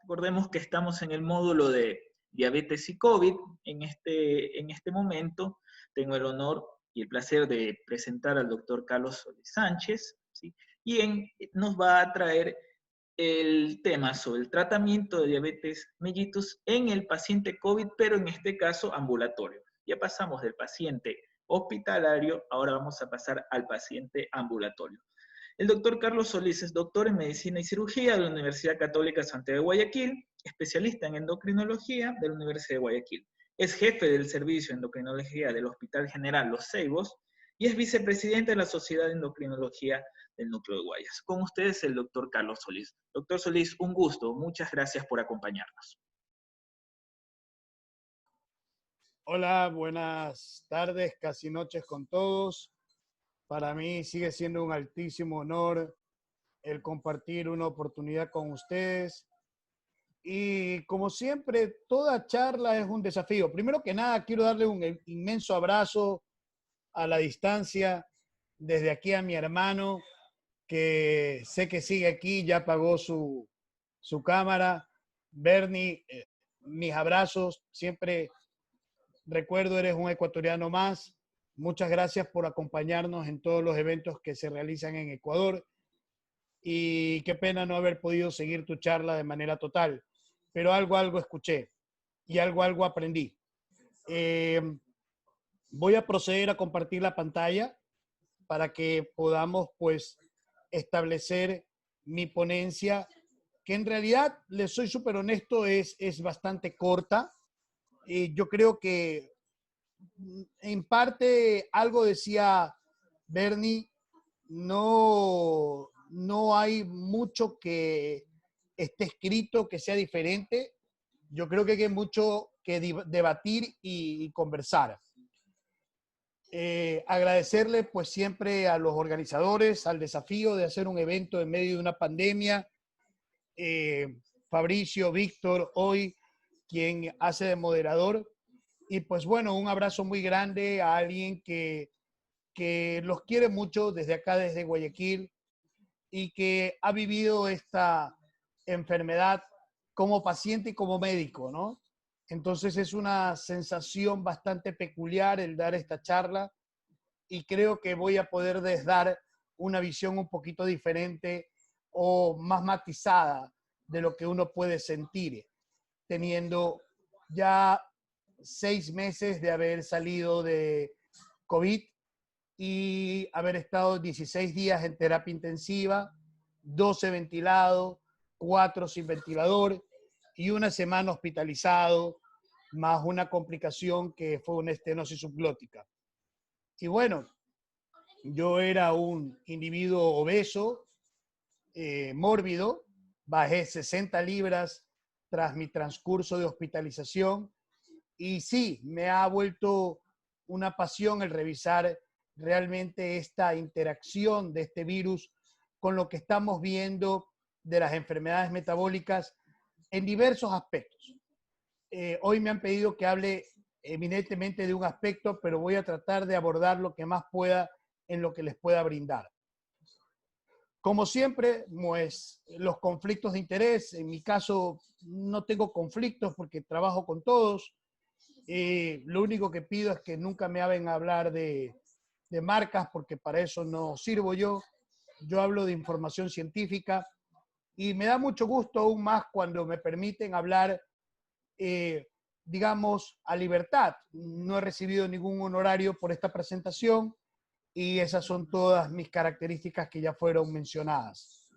Recordemos que estamos en el módulo de diabetes y COVID. En este momento tengo el honor y el placer de presentar al doctor Carlos Solís Sánchez, ¿sí? Y nos va a traer el tema sobre el tratamiento de diabetes mellitus en el paciente COVID, pero en este caso ambulatorio. Ya pasamos del paciente hospitalario, ahora vamos a pasar al paciente ambulatorio. El doctor Carlos Solís es doctor en Medicina y Cirugía de la Universidad Católica Santiago de Guayaquil, especialista en endocrinología de la Universidad de Guayaquil. Es jefe del Servicio de Endocrinología del Hospital General Los Ceibos y es vicepresidente de la Sociedad de Endocrinología del Núcleo de Guayas. Con ustedes el doctor Carlos Solís. Doctor Solís, un gusto. Muchas gracias por acompañarnos. Hola, buenas tardes, casi noches con todos. Para mí sigue siendo un altísimo honor el compartir una oportunidad con ustedes. Y como siempre, toda charla es un desafío. Primero que nada, quiero darle un inmenso abrazo a la distancia desde aquí a mi hermano, que sé que sigue aquí, ya apagó su cámara. Bernie, mis abrazos, siempre recuerdo, eres un ecuatoriano más. Muchas gracias por acompañarnos en todos los eventos que se realizan en Ecuador. Y qué pena no haber podido seguir tu charla de manera total. Pero algo escuché y algo aprendí. Voy a proceder a compartir la pantalla para que podamos, pues, establecer mi ponencia, que en realidad, les soy súper honesto, es bastante corta. Yo creo que en parte algo decía Bernie, no hay mucho que esté escrito que sea diferente. Yo creo que hay mucho que debatir y conversar. Agradecerle pues siempre a los organizadores, al desafío de hacer un evento en medio de una pandemia. Fabricio, Víctor, hoy quien hace de moderador. Y pues bueno, un abrazo muy grande a alguien que los quiere mucho desde acá, desde Guayaquil, y que ha vivido esta enfermedad como paciente y como médico, ¿no? Entonces es una sensación bastante peculiar el dar esta charla y creo que voy a poder dar una visión un poquito diferente o más matizada de lo que uno puede sentir teniendo ya 6 meses de haber salido de COVID y haber estado 16 días en terapia intensiva, 12 ventilado, 4 sin ventilador y una semana hospitalizado, más una complicación que fue una estenosis subglótica. Y bueno, yo era un individuo obeso, mórbido, bajé 60 libras tras mi transcurso de hospitalización y sí, me ha vuelto una pasión el revisar realmente esta interacción de este virus con lo que estamos viendo de las enfermedades metabólicas en diversos aspectos. Hoy me han pedido que hable eminentemente de un aspecto, pero voy a tratar de abordar lo que más pueda en lo que les pueda brindar. Como siempre, pues, los conflictos de interés, en mi caso no tengo conflictos porque trabajo con todos. Lo único que pido es que nunca me hagan hablar de marcas porque para eso no sirvo yo. Yo hablo de información científica y me da mucho gusto aún más cuando me permiten hablar, digamos, a libertad. No he recibido ningún honorario por esta presentación y esas son todas mis características que ya fueron mencionadas.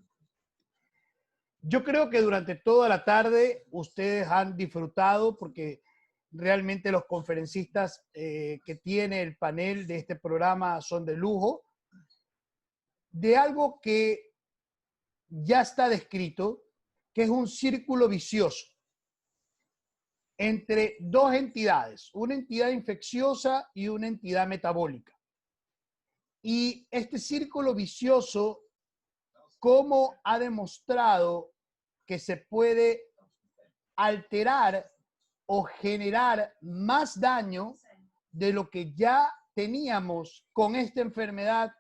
Yo creo que durante toda la tarde ustedes han disfrutado porque realmente los conferencistas que tiene el panel de este programa son de lujo, de algo que ya está descrito, que es un círculo vicioso entre dos entidades, una entidad infecciosa y una entidad metabólica. Y este círculo vicioso, ¿cómo ha demostrado que se puede alterar o generar más daño de lo que ya teníamos con esta enfermedad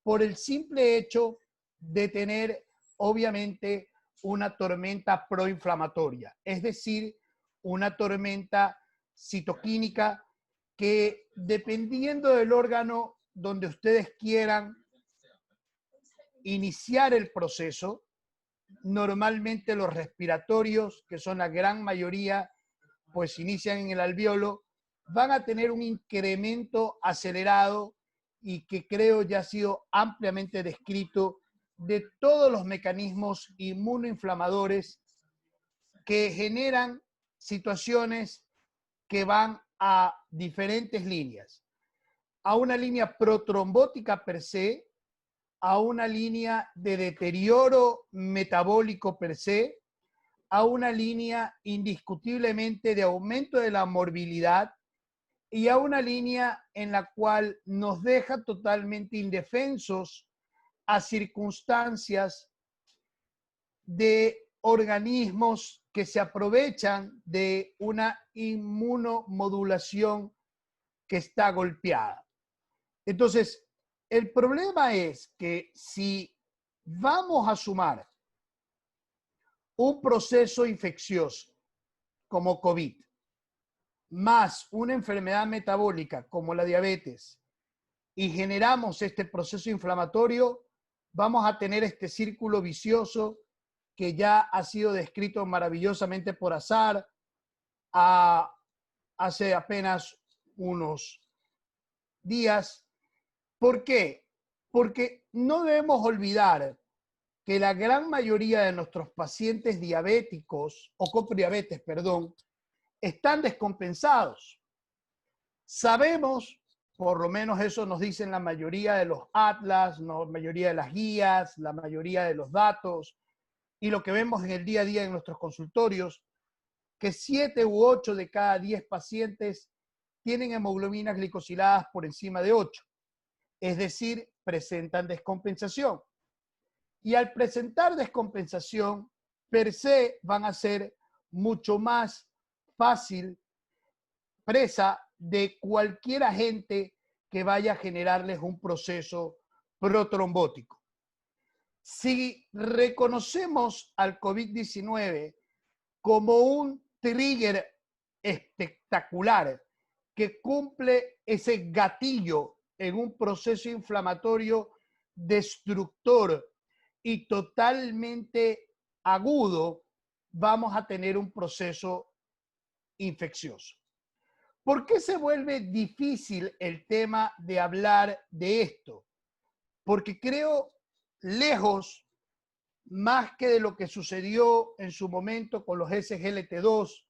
por el simple hecho de tener, obviamente, una tormenta proinflamatoria, es decir, una tormenta citoquímica que, dependiendo del órgano donde ustedes quieran iniciar el proceso, normalmente los respiratorios, que son la gran mayoría, pues inician en el alvéolo, van a tener un incremento acelerado y que creo ya ha sido ampliamente descrito de todos los mecanismos inmunoinflamadores que generan situaciones que van a diferentes líneas. A una línea protrombótica per se, a una línea de deterioro metabólico per se, a una línea indiscutiblemente de aumento de la morbilidad y a una línea en la cual nos deja totalmente indefensos a circunstancias de organismos que se aprovechan de una inmunomodulación que está golpeada. Entonces, el problema es que si vamos a sumar un proceso infeccioso como COVID, más una enfermedad metabólica como la diabetes, y generamos este proceso inflamatorio, vamos a tener este círculo vicioso que ya ha sido descrito maravillosamente por Azar hace apenas unos días. ¿Por qué? Porque no debemos olvidar que la gran mayoría de nuestros pacientes diabéticos, o con diabetes, perdón, están descompensados. Sabemos, por lo menos eso nos dicen la mayoría de los atlas, la mayoría de las guías, la mayoría de los datos, y lo que vemos en el día a día en nuestros consultorios, que 7 u 8 de cada 10 pacientes tienen hemoglobinas glicosiladas por encima de 8, es decir, presentan descompensación. Y al presentar descompensación, per se van a ser mucho más fácil presa de cualquier agente que vaya a generarles un proceso protrombótico. Si reconocemos al COVID-19 como un trigger espectacular que cumple ese gatillo en un proceso inflamatorio destructor y totalmente agudo, vamos a tener un proceso infeccioso. ¿Por qué se vuelve difícil el tema de hablar de esto? Porque creo, lejos, más que de lo que sucedió en su momento con los SGLT2,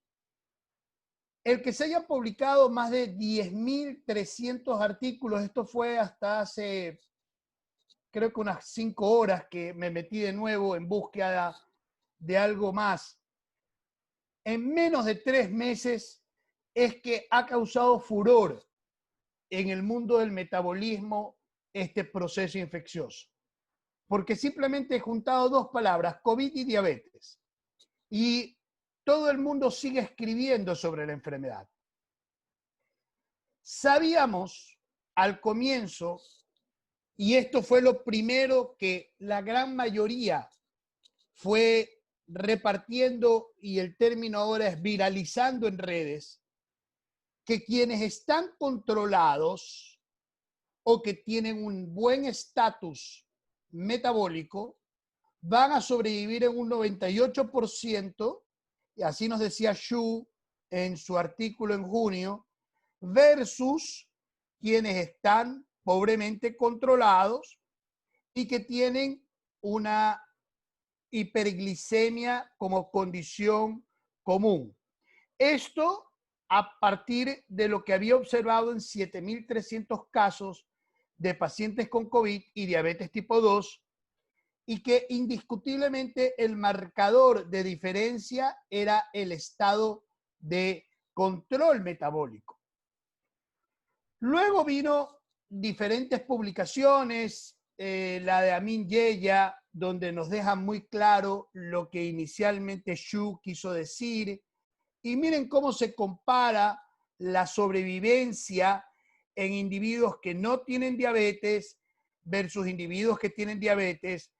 el que se hayan publicado más de 10.300 artículos, esto fue hasta hace, creo que unas 5 horas que me metí de nuevo en búsqueda de algo más. En menos de 3 meses es que ha causado furor en el mundo del metabolismo este proceso infeccioso. Porque simplemente he juntado 2 palabras, COVID y diabetes. Y todo el mundo sigue escribiendo sobre la enfermedad. Sabíamos al comienzo, y esto fue lo primero que la gran mayoría fue repartiendo, y el término ahora es viralizando en redes, que quienes están controlados o que tienen un buen estatus metabólico van a sobrevivir en un 98%, y así nos decía Xu en su artículo en junio, versus quienes están pobremente controlados y que tienen una hiperglicemia como condición común. Esto a partir de lo que había observado en 7.300 casos de pacientes con COVID y diabetes tipo 2, y que indiscutiblemente el marcador de diferencia era el estado de control metabólico. Luego vino diferentes publicaciones, la de Amin Yeya, donde nos deja muy claro lo que inicialmente Xu quiso decir, y miren cómo se compara la sobrevivencia en individuos que no tienen diabetes versus individuos que tienen diabetes,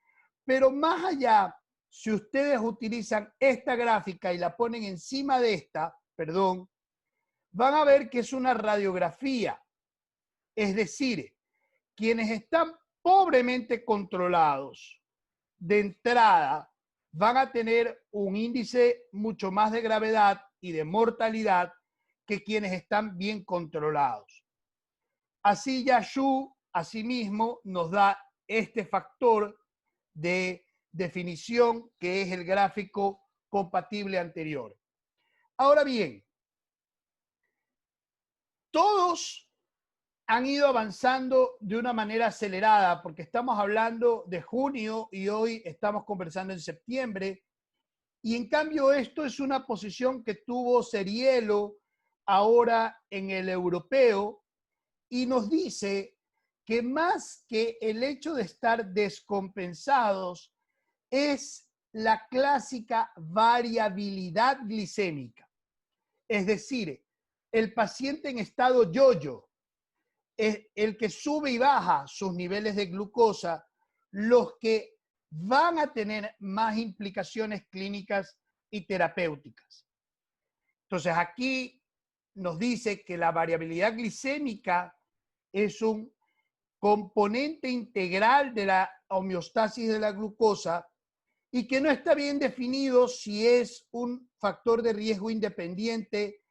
pero más allá si ustedes utilizan esta gráfica y la ponen encima de esta, perdón, van a ver que es una radiografía. Es decir, quienes están pobremente controlados de entrada van a tener un índice mucho más de gravedad y de mortalidad que quienes están bien controlados. Así Yashu, asimismo, nos da este factor de definición que es el gráfico compatible anterior. Ahora bien, todos han ido avanzando de una manera acelerada porque estamos hablando de junio y hoy estamos conversando en septiembre. Y en cambio esto es una posición que tuvo Ceriello ahora en el europeo y nos dice que más que el hecho de estar descompensados es la clásica variabilidad glicémica. Es decir, el paciente en estado yo-yo, es el que sube y baja sus niveles de glucosa, los que van a tener más implicaciones clínicas y terapéuticas. Entonces aquí nos dice que la variabilidad glicémica es un componente integral de la homeostasis de la glucosa y que no está bien definido si es un factor de riesgo independiente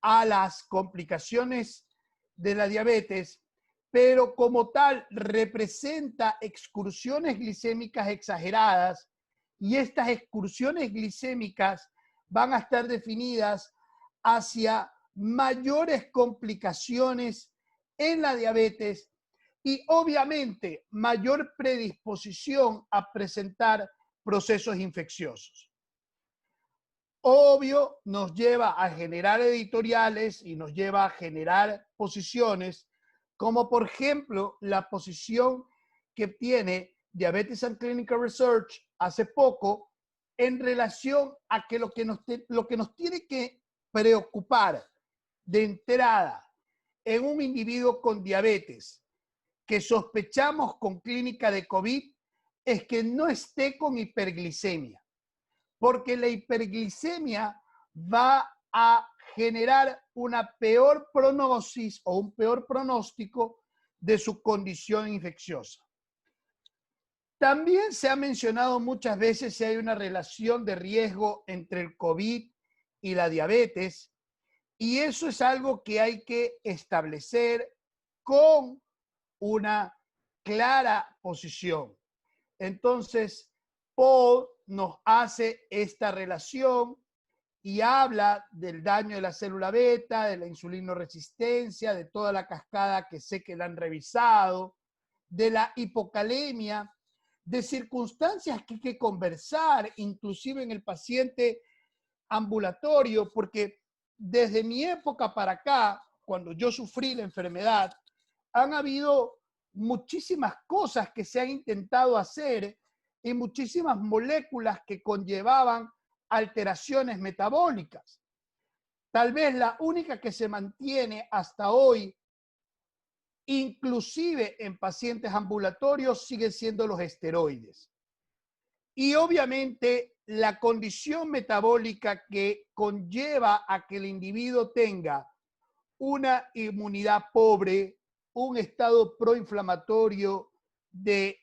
a las complicaciones de la diabetes, pero como tal representa excursiones glicémicas exageradas y estas excursiones glicémicas van a estar definidas hacia mayores complicaciones en la diabetes y obviamente mayor predisposición a presentar procesos infecciosos. Obvio, nos lleva a generar editoriales y nos lleva a generar posiciones, como por ejemplo la posición que tiene Diabetes and Clinical Research hace poco en relación a que lo que nos tiene que preocupar de entrada en un individuo con diabetes que sospechamos con clínica de COVID es que no esté con hiperglicemia, porque la hiperglicemia va a generar una peor prognosis o un peor pronóstico de su condición infecciosa. También se ha mencionado muchas veces si hay una relación de riesgo entre el COVID y la diabetes, y eso es algo que hay que establecer con una clara posición. Entonces, Paul nos hace esta relación y habla del daño de la célula beta, de la insulinoresistencia, de toda la cascada que sé que la han revisado, de la hipocalemia, de circunstancias que hay que conversar, inclusive en el paciente ambulatorio, porque desde mi época para acá, cuando yo sufrí la enfermedad, han habido muchísimas cosas que se han intentado hacer y muchísimas moléculas que conllevaban alteraciones metabólicas. Tal vez la única que se mantiene hasta hoy, inclusive en pacientes ambulatorios, sigue siendo los esteroides. Y obviamente la condición metabólica que conlleva a que el individuo tenga una inmunidad pobre, un estado proinflamatorio de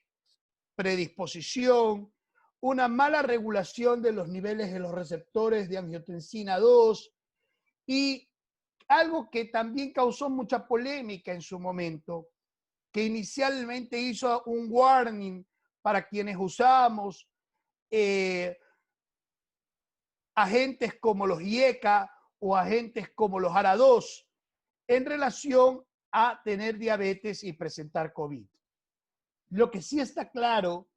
predisposición, una mala regulación de los niveles de los receptores de angiotensina 2 y algo que también causó mucha polémica en su momento, que inicialmente hizo un warning para quienes usamos agentes como los IECA o agentes como los ARA2 en relación a tener diabetes y presentar COVID. Lo que sí está claro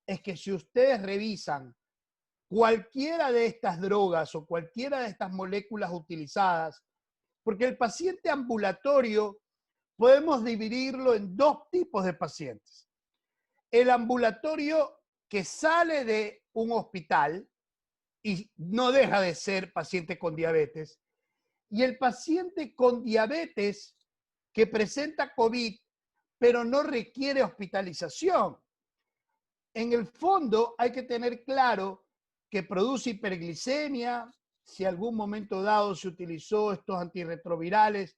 es que si ustedes revisan cualquiera de estas drogas o cualquiera de estas moléculas utilizadas, porque el paciente ambulatorio podemos dividirlo en dos tipos de pacientes. El ambulatorio que sale de un hospital y no deja de ser paciente con diabetes, y el paciente con diabetes que presenta COVID, pero no requiere hospitalización. en el fondo hay que tener claro que produce hiperglicemia. Si algún momento dado se utilizó estos antirretrovirales,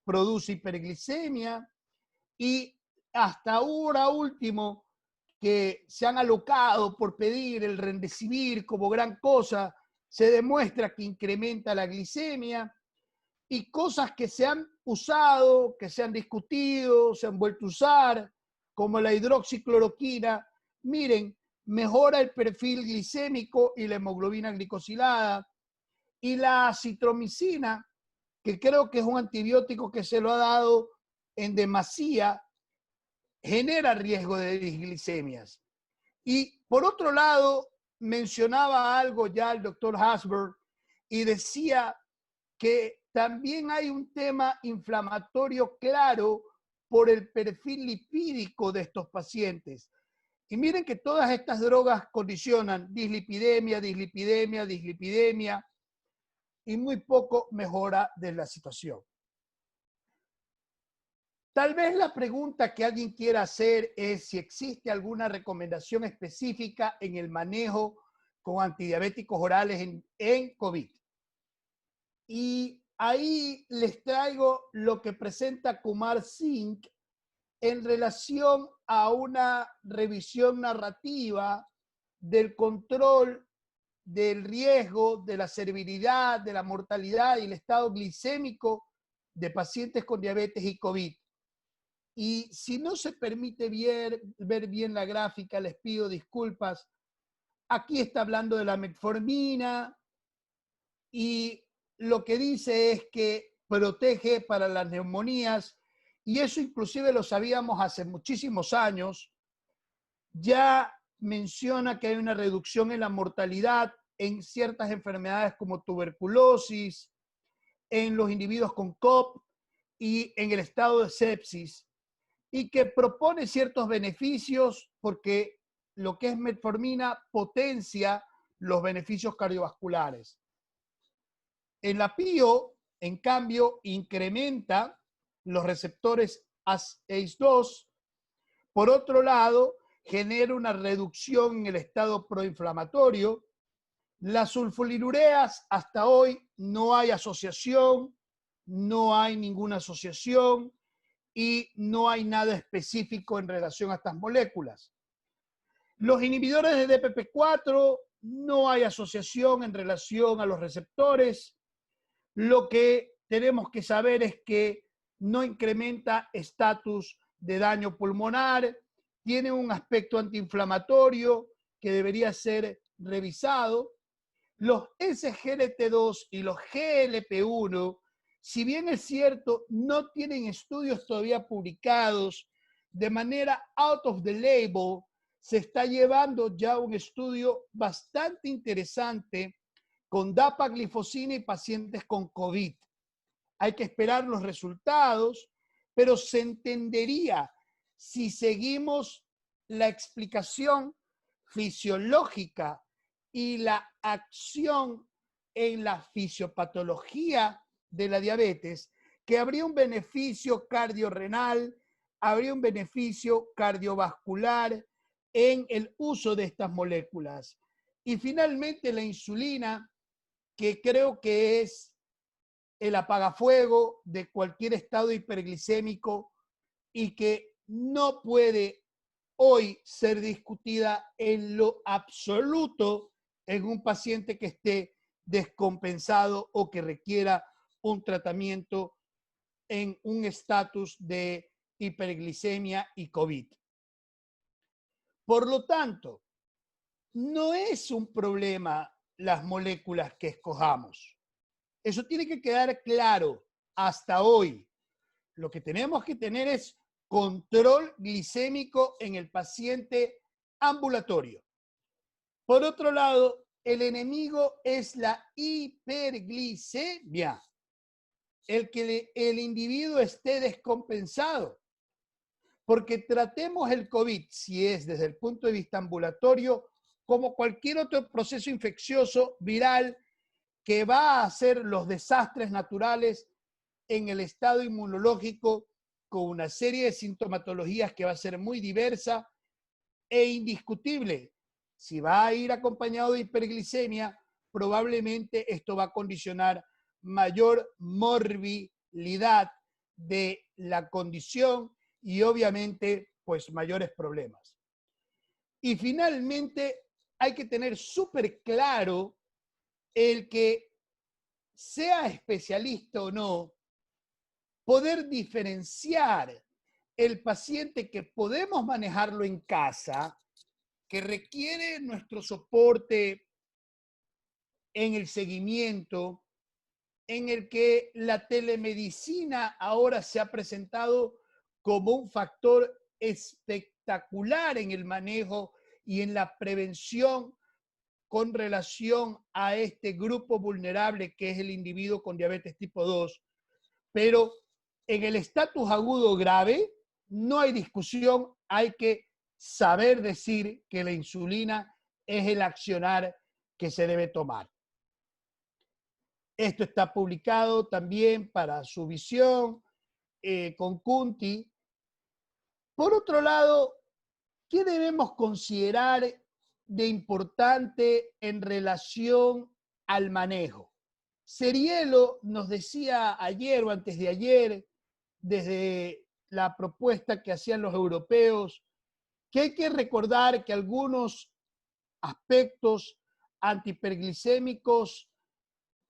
produce hiperglicemia. Y hasta ahora último, que se han alocado por pedir el Remdesivir como gran cosa, se demuestra que incrementa la glicemia. Y cosas que se han usado, que se han discutido, se han vuelto a usar, como la hidroxicloroquina, miren, mejora el perfil glicémico y la hemoglobina glicosilada. Y la acitromicina, que creo que es un antibiótico que se lo ha dado en demasía, genera riesgo de disglicemias. Y por otro lado, mencionaba algo ya el doctor Hasberg y decía que también hay un tema inflamatorio claro por el perfil lipídico de estos pacientes. Y miren que todas estas drogas condicionan dislipidemia, dislipidemia, dislipidemia, y muy poco mejora de la situación. Tal vez la pregunta que alguien quiera hacer es si existe alguna recomendación específica en el manejo con antidiabéticos orales en COVID. Y ahí les traigo lo que presenta Kumar Singh en relación a una revisión narrativa del control del riesgo, de la severidad, de la mortalidad y el estado glicémico de pacientes con diabetes y COVID. Y si no se permite ver bien la gráfica, les pido disculpas. Aquí está hablando de la metformina y lo que dice es que protege para las neumonías, y eso inclusive lo sabíamos hace muchísimos años. Ya menciona que hay una reducción en la mortalidad en ciertas enfermedades como tuberculosis, en los individuos con COP y en el estado de sepsis, y que propone ciertos beneficios porque lo que es metformina potencia los beneficios cardiovasculares. En la PIO, en cambio, incrementa los receptores ACE2. Por otro lado, genera una reducción en el estado proinflamatorio. Las sulfonilureas, hasta hoy no hay asociación, no hay ninguna asociación y no hay nada específico en relación a estas moléculas. Los inhibidores de DPP4, no hay asociación en relación a los receptores. Lo que tenemos que saber es que no incrementa estatus de daño pulmonar, tiene un aspecto antiinflamatorio que debería ser revisado. Los SGLT2 y los GLP1, si bien es cierto, no tienen estudios todavía publicados de manera out of the label, se está llevando ya un estudio bastante interesante con dapaglifosina y pacientes con COVID. Hay que esperar los resultados, pero se entendería si seguimos la explicación fisiológica y la acción en la fisiopatología de la diabetes, que habría un beneficio cardiorrenal, habría un beneficio cardiovascular en el uso de estas moléculas. Y finalmente la insulina, que creo que es el apagafuego de cualquier estado hiperglicémico y que no puede hoy ser discutida en lo absoluto en un paciente que esté descompensado o que requiera un tratamiento en un estatus de hiperglicemia y COVID. Por lo tanto, no es un problema las moléculas que escojamos. Eso tiene que quedar claro hasta hoy. Lo que tenemos que tener es control glicémico en el paciente ambulatorio. Por otro lado, el enemigo es la hiperglicemia, el que el individuo esté descompensado. Porque tratemos el COVID, si es desde el punto de vista ambulatorio, como cualquier otro proceso infeccioso viral que va a hacer los desastres naturales en el estado inmunológico con una serie de sintomatologías que va a ser muy diversa e indiscutible. Si va a ir acompañado de hiperglicemia, probablemente esto va a condicionar mayor morbilidad de la condición y obviamente pues mayores problemas. Y finalmente hay que tener súper claro el que sea especialista o no, poder diferenciar el paciente que podemos manejarlo en casa, que requiere nuestro soporte en el seguimiento, en el que la telemedicina ahora se ha presentado como un factor espectacular en el manejo y en la prevención con relación a este grupo vulnerable que es el individuo con diabetes tipo 2. Pero en el estatus agudo grave no hay discusión, hay que saber decir que la insulina es el accionar que se debe tomar. Esto está publicado también para su visión con Kunti. Por otro lado, ¿qué debemos considerar de importante en relación al manejo? Ceriello nos decía ayer o antes de ayer, desde la propuesta que hacían los europeos, que hay que recordar que algunos aspectos antihiperglicémicos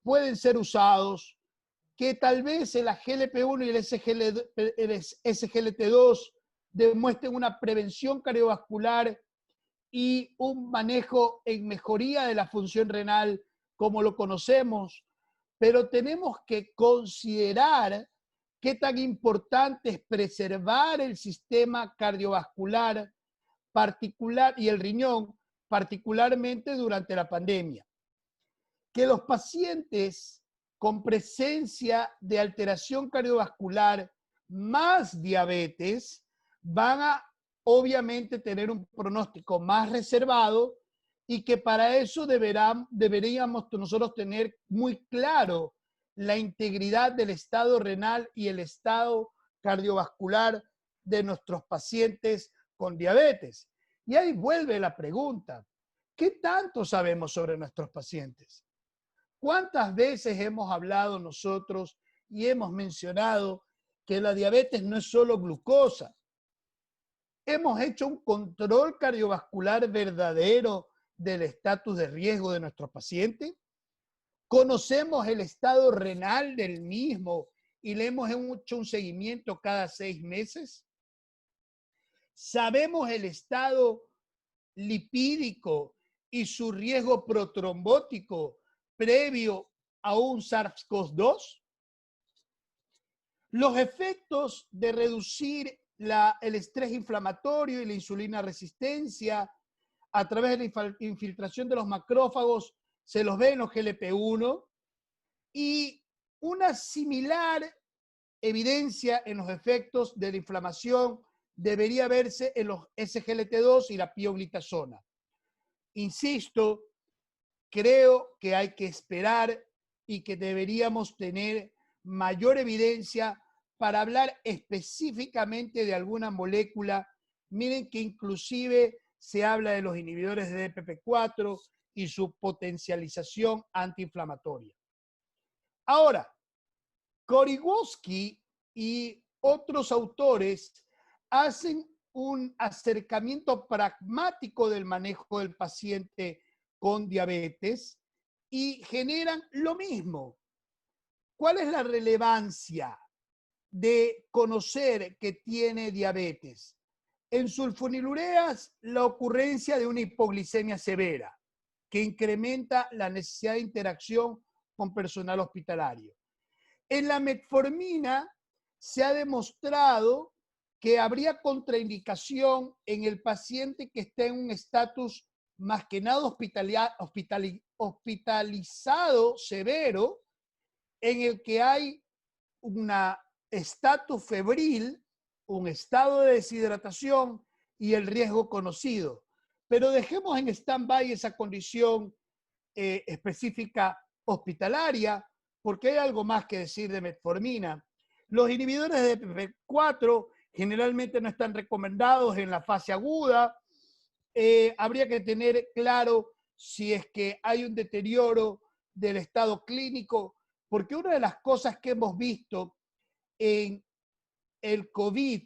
pueden ser usados, que tal vez el GLP-1 y el SGLT2 demuestren una prevención cardiovascular y un manejo en mejoría de la función renal como lo conocemos, pero tenemos que considerar qué tan importante es preservar el sistema cardiovascular particular y el riñón, particularmente durante la pandemia. Que los pacientes con presencia de alteración cardiovascular más diabetes van a obviamente tener un pronóstico más reservado y que para eso deberíamos nosotros tener muy claro la integridad del estado renal y el estado cardiovascular de nuestros pacientes con diabetes. Y ahí vuelve la pregunta, ¿qué tanto sabemos sobre nuestros pacientes? ¿Cuántas veces hemos hablado nosotros y hemos mencionado que la diabetes no es solo glucosa? ¿Hemos hecho un control cardiovascular verdadero del estatus de riesgo de nuestro paciente? ¿Conocemos el estado renal del mismo y le hemos hecho un seguimiento cada 6 meses? ¿Sabemos el estado lipídico y su riesgo protrombótico previo a un SARS-CoV-2? Los efectos de reducir el estrés inflamatorio y la insulina resistencia a través de la infiltración de los macrófagos se los ve en los GLP-1 y una similar evidencia en los efectos de la inflamación debería verse en los SGLT2 y la pioglitazona. Insisto, creo que hay que esperar y que deberíamos tener mayor evidencia para hablar específicamente de alguna molécula. Miren que inclusive se habla de los inhibidores de DPP4 y su potencialización antiinflamatoria. Ahora, Korygowski y otros autores hacen un acercamiento pragmático del manejo del paciente con diabetes y generan lo mismo. ¿Cuál es la relevancia de conocer que tiene diabetes? En sulfonilureas, la ocurrencia de una hipoglicemia severa que incrementa la necesidad de interacción con personal hospitalario. En la metformina se ha demostrado que habría contraindicación en el paciente que esté en un estatus más que nada hospitalizado severo, en el que hay un estatus febril, un estado de deshidratación y el riesgo conocido. Pero dejemos en stand-by esa condición específica hospitalaria, porque hay algo más que decir de metformina. Los inhibidores de DPP4 generalmente no están recomendados en la fase aguda habría que tener claro si es que hay un deterioro del estado clínico, porque una de las cosas que hemos visto en el COVID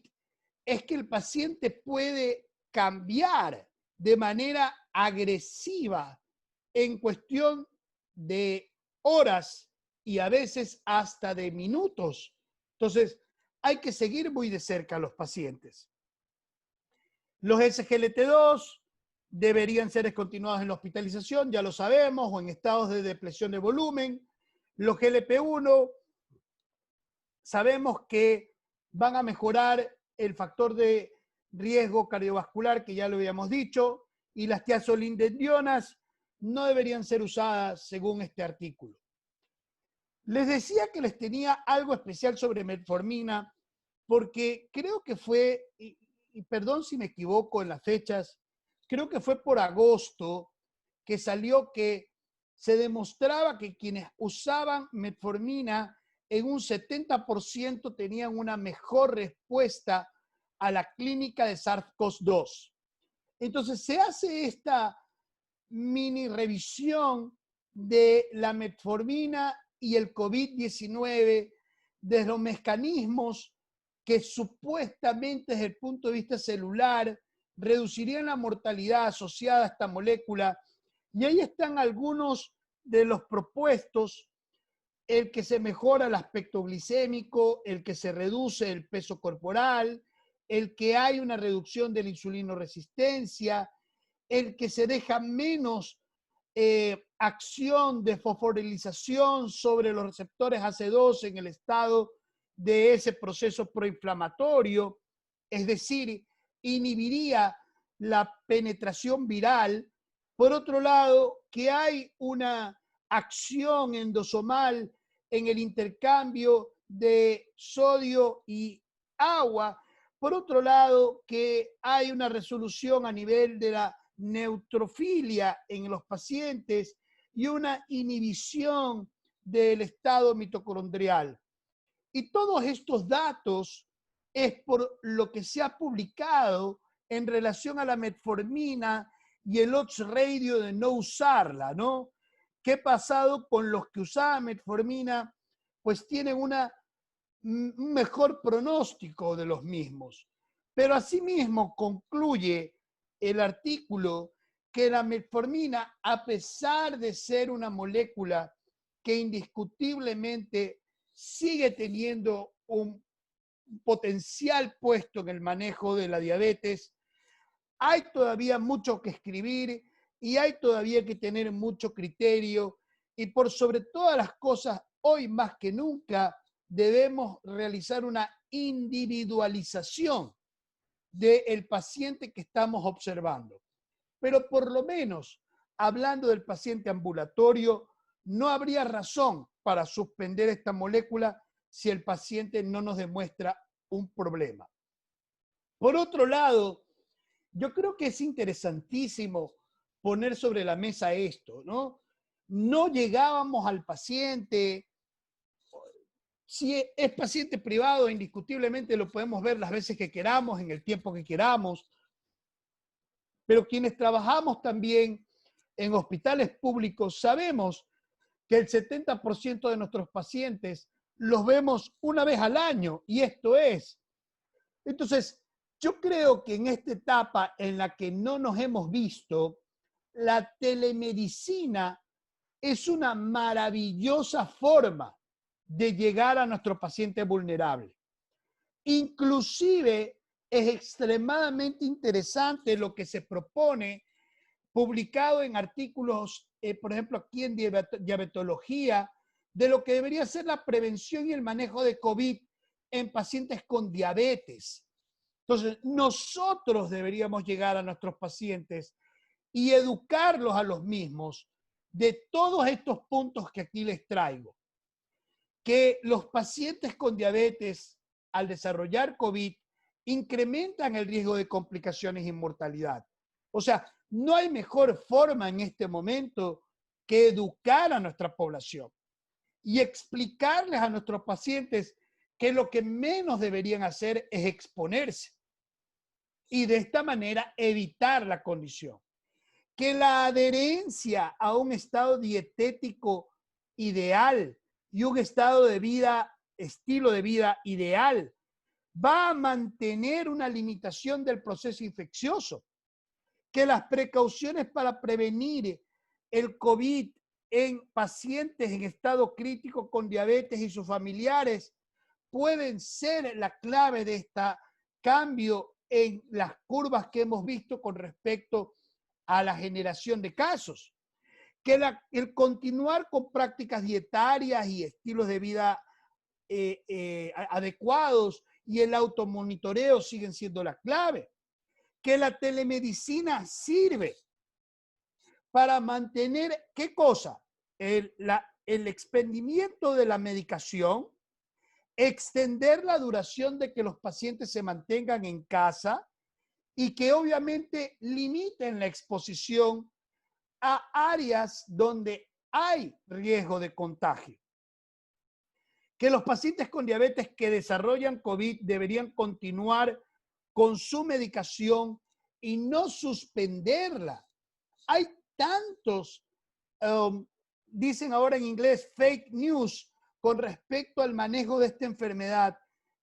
es que el paciente puede cambiar de manera agresiva en cuestión de horas y a veces hasta de minutos. Entonces, hay que seguir muy de cerca a los pacientes. Los SGLT2 deberían ser descontinuados en la hospitalización, ya lo sabemos, o en estados de depresión de volumen. Los GLP-1 sabemos que van a mejorar el factor de riesgo cardiovascular, que ya lo habíamos dicho, y las tiazolindrionas no deberían ser usadas según este artículo. Les decía que les tenía algo especial sobre metformina, porque creo que fue, y perdón si me equivoco en las fechas, creo que fue por agosto que salió que se demostraba que quienes usaban metformina en un 70% tenían una mejor respuesta a la clínica de SARS-CoV-2. Entonces se hace esta mini revisión de la metformina y el COVID-19 de los mecanismos que supuestamente desde el punto de vista celular reducirían la mortalidad asociada a esta molécula. Y ahí están algunos de los propuestos: el que se mejora el aspecto glicémico, el que se reduce el peso corporal, el que hay una reducción de la insulinoresistencia, el que se deja menos acción de fosforilización sobre los receptores AC2 en el estado de ese proceso proinflamatorio, es decir, inhibiría la penetración viral. Por otro lado, que hay una acción endosomal en el intercambio de sodio y agua. Por otro lado, que hay una resolución a nivel de la neutrofilia en los pacientes y una inhibición del estado mitocondrial. Y todos estos datos es por lo que se ha publicado en relación a la metformina y el odds ratio de no usarla, ¿no? ¿Qué ha pasado con los que usaban metformina? Pues tienen un mejor pronóstico de los mismos. Pero asimismo concluye el artículo que la metformina, a pesar de ser una molécula que indiscutiblemente sigue teniendo un potencial puesto en el manejo de la diabetes, hay todavía mucho que escribir y hay todavía que tener mucho criterio, y por sobre todas las cosas, hoy más que nunca debemos realizar una individualización del paciente que estamos observando. Pero por lo menos, hablando del paciente ambulatorio, no habría razón para suspender esta molécula si el paciente no nos demuestra un problema. Por otro lado, yo creo que es interesantísimo poner sobre la mesa esto, ¿no? No llegábamos al paciente. Si es paciente privado, indiscutiblemente lo podemos ver las veces que queramos, en el tiempo que queramos, pero quienes trabajamos también en hospitales públicos sabemos que el 70% de nuestros pacientes los vemos una vez al año, y esto es. Entonces, yo creo que en esta etapa en la que no nos hemos visto, la telemedicina es una maravillosa forma de llegar a nuestro paciente vulnerable. Inclusive es extremadamente interesante lo que se propone, publicado en artículos, por ejemplo, aquí en Diabetología, de lo que debería ser la prevención y el manejo de COVID en pacientes con diabetes. Entonces, nosotros deberíamos llegar a nuestros pacientes y educarlos a los mismos de todos estos puntos que aquí les traigo. Que los pacientes con diabetes, al desarrollar COVID, incrementan el riesgo de complicaciones y mortalidad. O sea, no hay mejor forma en este momento que educar a nuestra población y explicarles a nuestros pacientes que lo que menos deberían hacer es exponerse. y de esta manera evitar la condición. Que la adherencia a un estado dietético ideal y un estado de vida, estilo de vida ideal, va a mantener una limitación del proceso infeccioso. Que las precauciones para prevenir el COVID en pacientes en estado crítico con diabetes y sus familiares pueden ser la clave de este cambio en las curvas que hemos visto con respecto a la generación de casos. Que el continuar con prácticas dietarias y estilos de vida adecuados y el automonitoreo siguen siendo la clave. Que la telemedicina sirve para mantener, ¿qué cosa? El expendimiento de la medicación, extender la duración de que los pacientes se mantengan en casa y que obviamente limiten la exposición a áreas donde hay riesgo de contagio. Que los pacientes con diabetes que desarrollan COVID deberían continuar con su medicación y no suspenderla. Hay tantos, dicen ahora en inglés, fake news con respecto al manejo de esta enfermedad,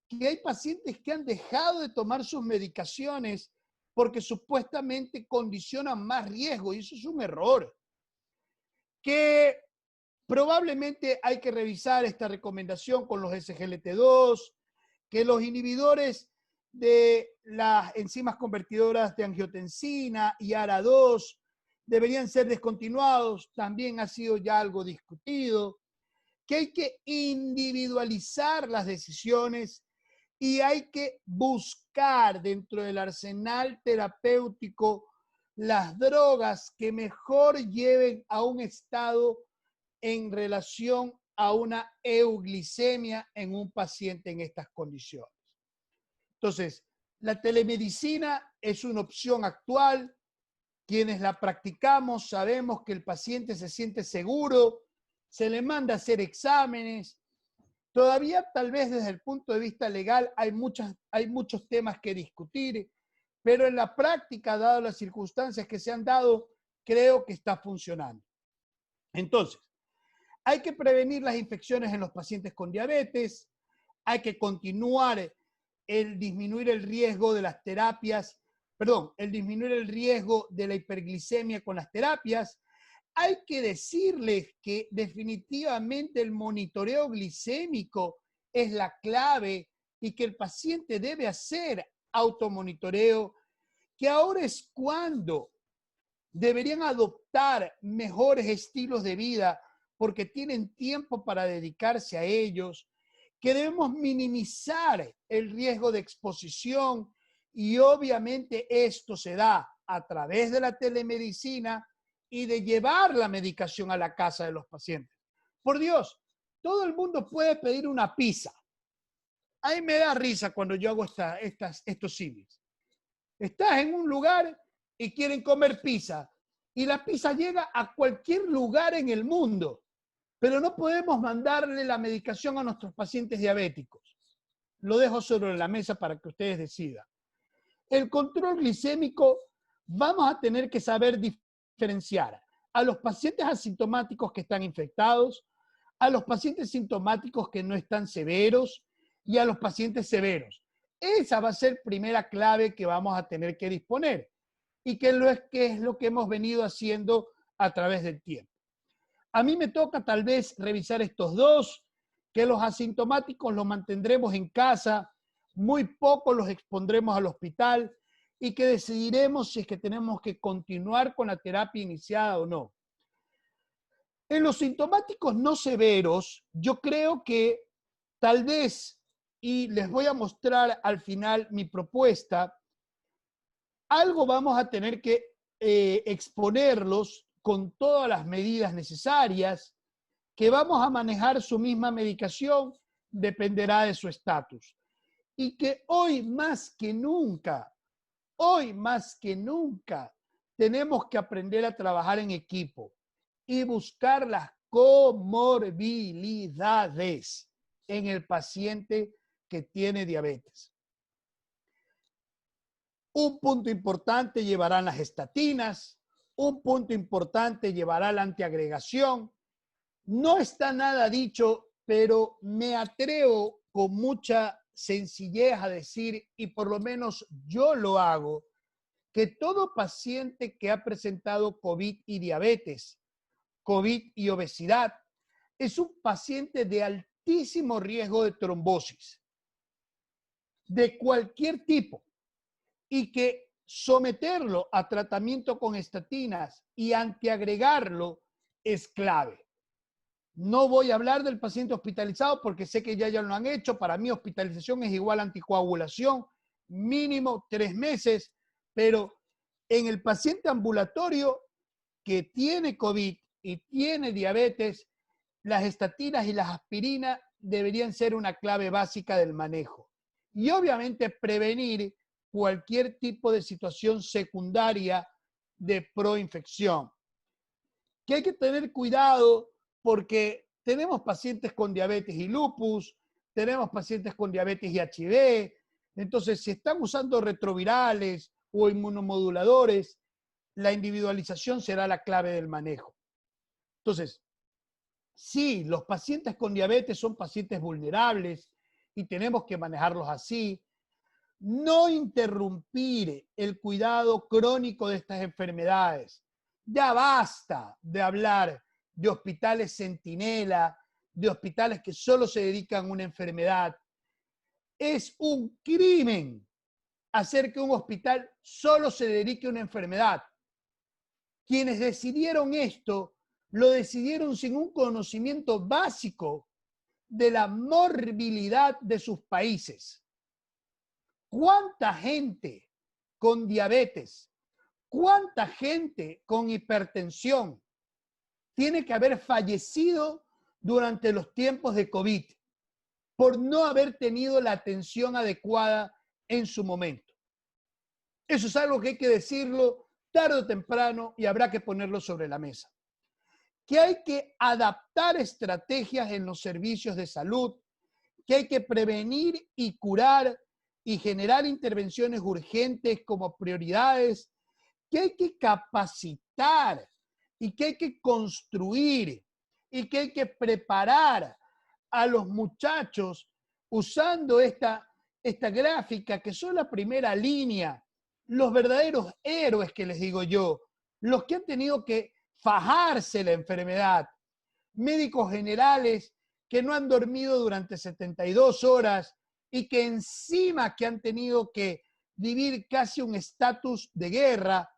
que hay pacientes que han dejado de tomar sus medicaciones porque supuestamente condicionan más riesgo, y eso es un error. Que probablemente hay que revisar esta recomendación con los SGLT2, que los inhibidores de las enzimas convertidoras de angiotensina y ARA2 deberían ser descontinuados, también ha sido ya algo discutido, que hay que individualizar las decisiones y hay que buscar dentro del arsenal terapéutico las drogas que mejor lleven a un estado en relación a una euglicemia en un paciente en estas condiciones. Entonces, la telemedicina es una opción actual. Quienes la practicamos sabemos que el paciente se siente seguro, se le manda a hacer exámenes. Todavía tal vez desde el punto de vista legal hay muchos temas que discutir, pero en la práctica, dado las circunstancias que se han dado, creo que está funcionando. Entonces, hay que prevenir las infecciones en los pacientes con diabetes, hay que continuar el disminuir el riesgo de las terapias, el disminuir el riesgo de la hiperglicemia con las terapias. Hay que decirles que definitivamente el monitoreo glicémico es la clave y que el paciente debe hacer automonitoreo, que ahora es cuando deberían adoptar mejores estilos de vida porque tienen tiempo para dedicarse a ellos, que debemos minimizar el riesgo de exposición y obviamente esto se da a través de la telemedicina y de llevar la medicación a la casa de los pacientes. Por Dios, todo el mundo puede pedir una pizza. A mí me da risa cuando yo hago estos símiles. Estás en un lugar y quieren comer pizza y la pizza llega a cualquier lugar en el mundo, pero no podemos mandarle la medicación a nuestros pacientes diabéticos. Lo dejo sobre la mesa para que ustedes decidan. El control glicémico, vamos a tener que saber diferenciar a los pacientes asintomáticos que están infectados, a los pacientes sintomáticos que no están severos y a los pacientes severos. Esa va a ser primera clave que vamos a tener que disponer y que es lo que hemos venido haciendo a través del tiempo. A mí me toca tal vez revisar estos dos, que los asintomáticos los mantendremos en casa, muy poco los expondremos al hospital y que decidiremos si es que tenemos que continuar con la terapia iniciada o no. En los sintomáticos no severos, yo creo que tal vez, y les voy a mostrar al final mi propuesta, algo vamos a tener que exponerlos con todas las medidas necesarias, que vamos a manejar su misma medicación, dependerá de su estatus. Y que hoy más que nunca, tenemos que aprender a trabajar en equipo y buscar las comorbilidades en el paciente que tiene diabetes. Un punto importante llevarán las estatinas, un punto importante llevará la antiagregación. No está nada dicho, pero me atrevo con mucha sencillez a decir, y por lo menos yo lo hago, que todo paciente que ha presentado COVID y diabetes, COVID y obesidad, es un paciente de altísimo riesgo de trombosis, de cualquier tipo, y que someterlo a tratamiento con estatinas y antiagregarlo es clave. No voy a hablar del paciente hospitalizado porque sé que ya lo han hecho. Para mí hospitalización es igual a anticoagulación, mínimo 3 meses, pero en el paciente ambulatorio que tiene COVID y tiene diabetes, las estatinas y las aspirinas deberían ser una clave básica del manejo. Y obviamente prevenir cualquier tipo de situación secundaria de proinfección. Que hay que tener cuidado porque tenemos pacientes con diabetes y lupus, tenemos pacientes con diabetes y HIV. Entonces, si están usando retrovirales o inmunomoduladores, la individualización será la clave del manejo. Entonces, sí, los pacientes con diabetes son pacientes vulnerables y tenemos que manejarlos así. No interrumpir el cuidado crónico de estas enfermedades. Ya basta de hablar de hospitales centinela, de hospitales que solo se dedican a una enfermedad. Es un crimen hacer que un hospital solo se dedique a una enfermedad. Quienes decidieron esto, lo decidieron sin un conocimiento básico de la morbilidad de sus países. ¿Cuánta gente con diabetes, cuánta gente con hipertensión tiene que haber fallecido durante los tiempos de COVID por no haber tenido la atención adecuada en su momento? Eso es algo que hay que decirlo tarde o temprano y habrá que ponerlo sobre la mesa. Que hay que adaptar estrategias en los servicios de salud, que hay que prevenir y curar y generar intervenciones urgentes como prioridades, que hay que capacitar y que hay que construir y que hay que preparar a los muchachos usando esta gráfica, que son la primera línea, los verdaderos héroes que les digo yo, los que han tenido que fajarse la enfermedad, médicos generales que no han dormido durante 72 horas y que encima que han tenido que vivir casi un estatus de guerra,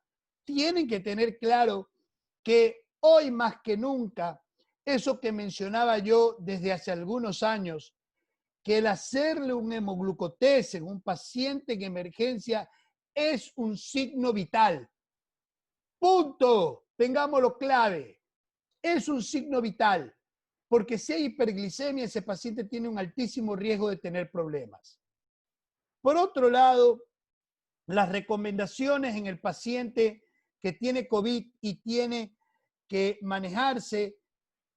tienen que tener claro que hoy más que nunca, eso que mencionaba yo desde hace algunos años, que el hacerle un hemoglucotest en un paciente en emergencia es un signo vital. Punto. Tengámoslo clave. Es un signo vital, porque si hay hiperglicemia, ese paciente tiene un altísimo riesgo de tener problemas. Por otro lado, las recomendaciones en el paciente que tiene COVID y tiene que manejarse,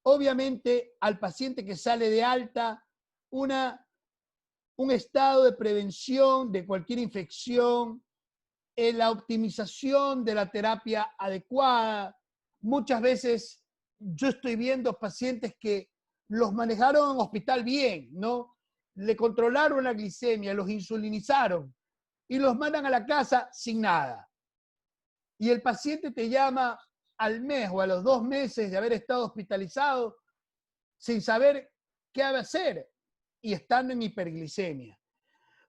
obviamente al paciente que sale de alta, un estado de prevención de cualquier infección, la optimización de la terapia adecuada. Muchas veces yo estoy viendo pacientes que los manejaron en hospital bien, ¿no? Le controlaron la glicemia, los insulinizaron y los mandan a la casa sin nada. Y el paciente te llama al mes o a los 2 meses de haber estado hospitalizado sin saber qué hacer y estando en hiperglicemia.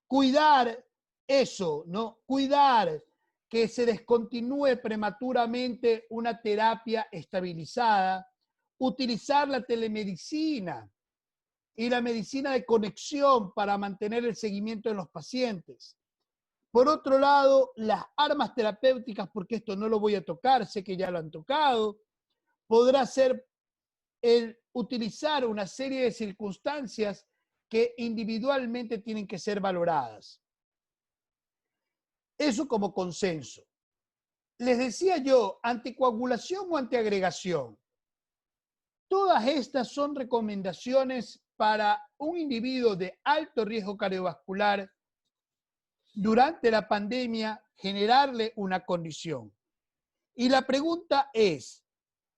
Cuidar eso, ¿no? Cuidar que se descontinúe prematuramente una terapia estabilizada, utilizar la telemedicina y la medicina de conexión para mantener el seguimiento de los pacientes. Por otro lado, las armas terapéuticas, porque esto no lo voy a tocar, sé que ya lo han tocado, podrá ser el utilizar una serie de circunstancias que individualmente tienen que ser valoradas. Eso como consenso. Les decía yo, anticoagulación o antiagregación. Todas estas son recomendaciones para un individuo de alto riesgo cardiovascular durante la pandemia generarle una condición. Y la pregunta es,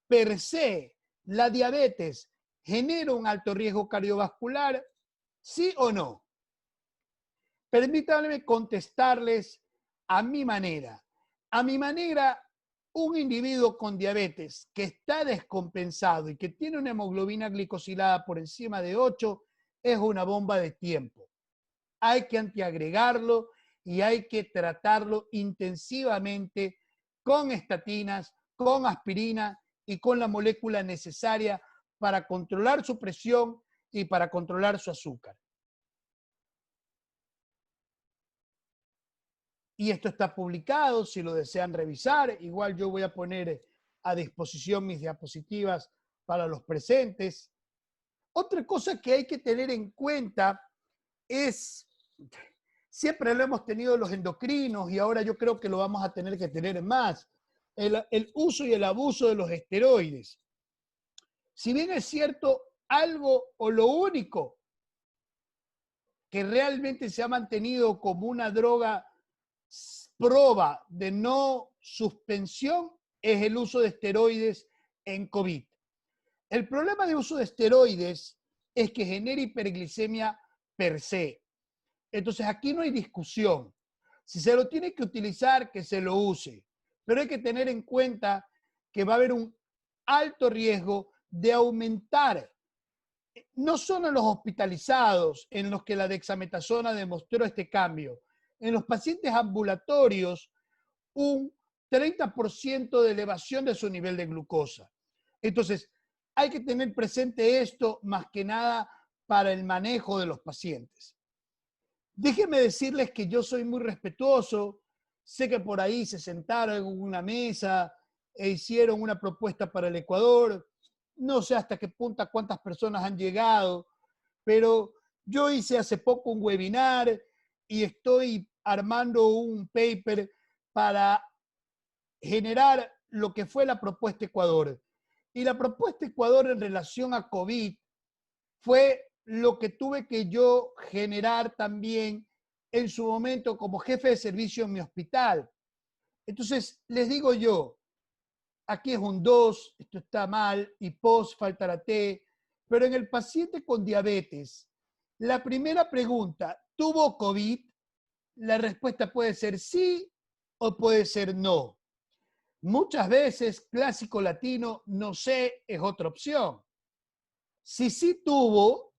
per se, ¿la diabetes genera un alto riesgo cardiovascular? ¿Sí o no? Permítanme contestarles a mi manera. A mi manera, un individuo con diabetes que está descompensado y que tiene una hemoglobina glicosilada por encima de 8 es una bomba de tiempo. Hay que antiagregarlo y hay que tratarlo intensivamente con estatinas, con aspirina y con la molécula necesaria para controlar su presión y para controlar su azúcar. Y esto está publicado, si lo desean revisar. Igual yo voy a poner a disposición mis diapositivas para los presentes. Otra cosa que hay que tener en cuenta es, siempre lo hemos tenido los endocrinos y ahora yo creo que lo vamos a tener que tener más, el uso y el abuso de los esteroides. Si bien es cierto, algo o lo único que realmente se ha mantenido como una droga prueba de no suspensión es el uso de esteroides en COVID. El problema de uso de esteroides es que genera hiperglicemia per se. Entonces aquí no hay discusión. Si se lo tiene que utilizar, que se lo use. Pero hay que tener en cuenta que va a haber un alto riesgo de aumentar, no solo en los hospitalizados, en los que la dexametasona demostró este cambio, en los pacientes ambulatorios, un 30% de elevación de su nivel de glucosa. Entonces, hay que tener presente esto más que nada para el manejo de los pacientes. Déjenme decirles que yo soy muy respetuoso. Sé que por ahí se sentaron en una mesa e hicieron una propuesta para el Ecuador. No sé hasta qué punto, cuántas personas han llegado, pero yo hice hace poco un webinar y estoy armando un paper para generar lo que fue la propuesta Ecuador. Y la propuesta Ecuador en relación a COVID fue lo que tuve que yo generar también en su momento como jefe de servicio en mi hospital. Entonces, les digo yo, aquí es un 2, esto está mal, y post falta la T, pero en el paciente con diabetes, la primera pregunta, ¿tuvo COVID? La respuesta puede ser sí o puede ser no. Muchas veces, clásico latino, no sé, es otra opción. Si sí tuvo,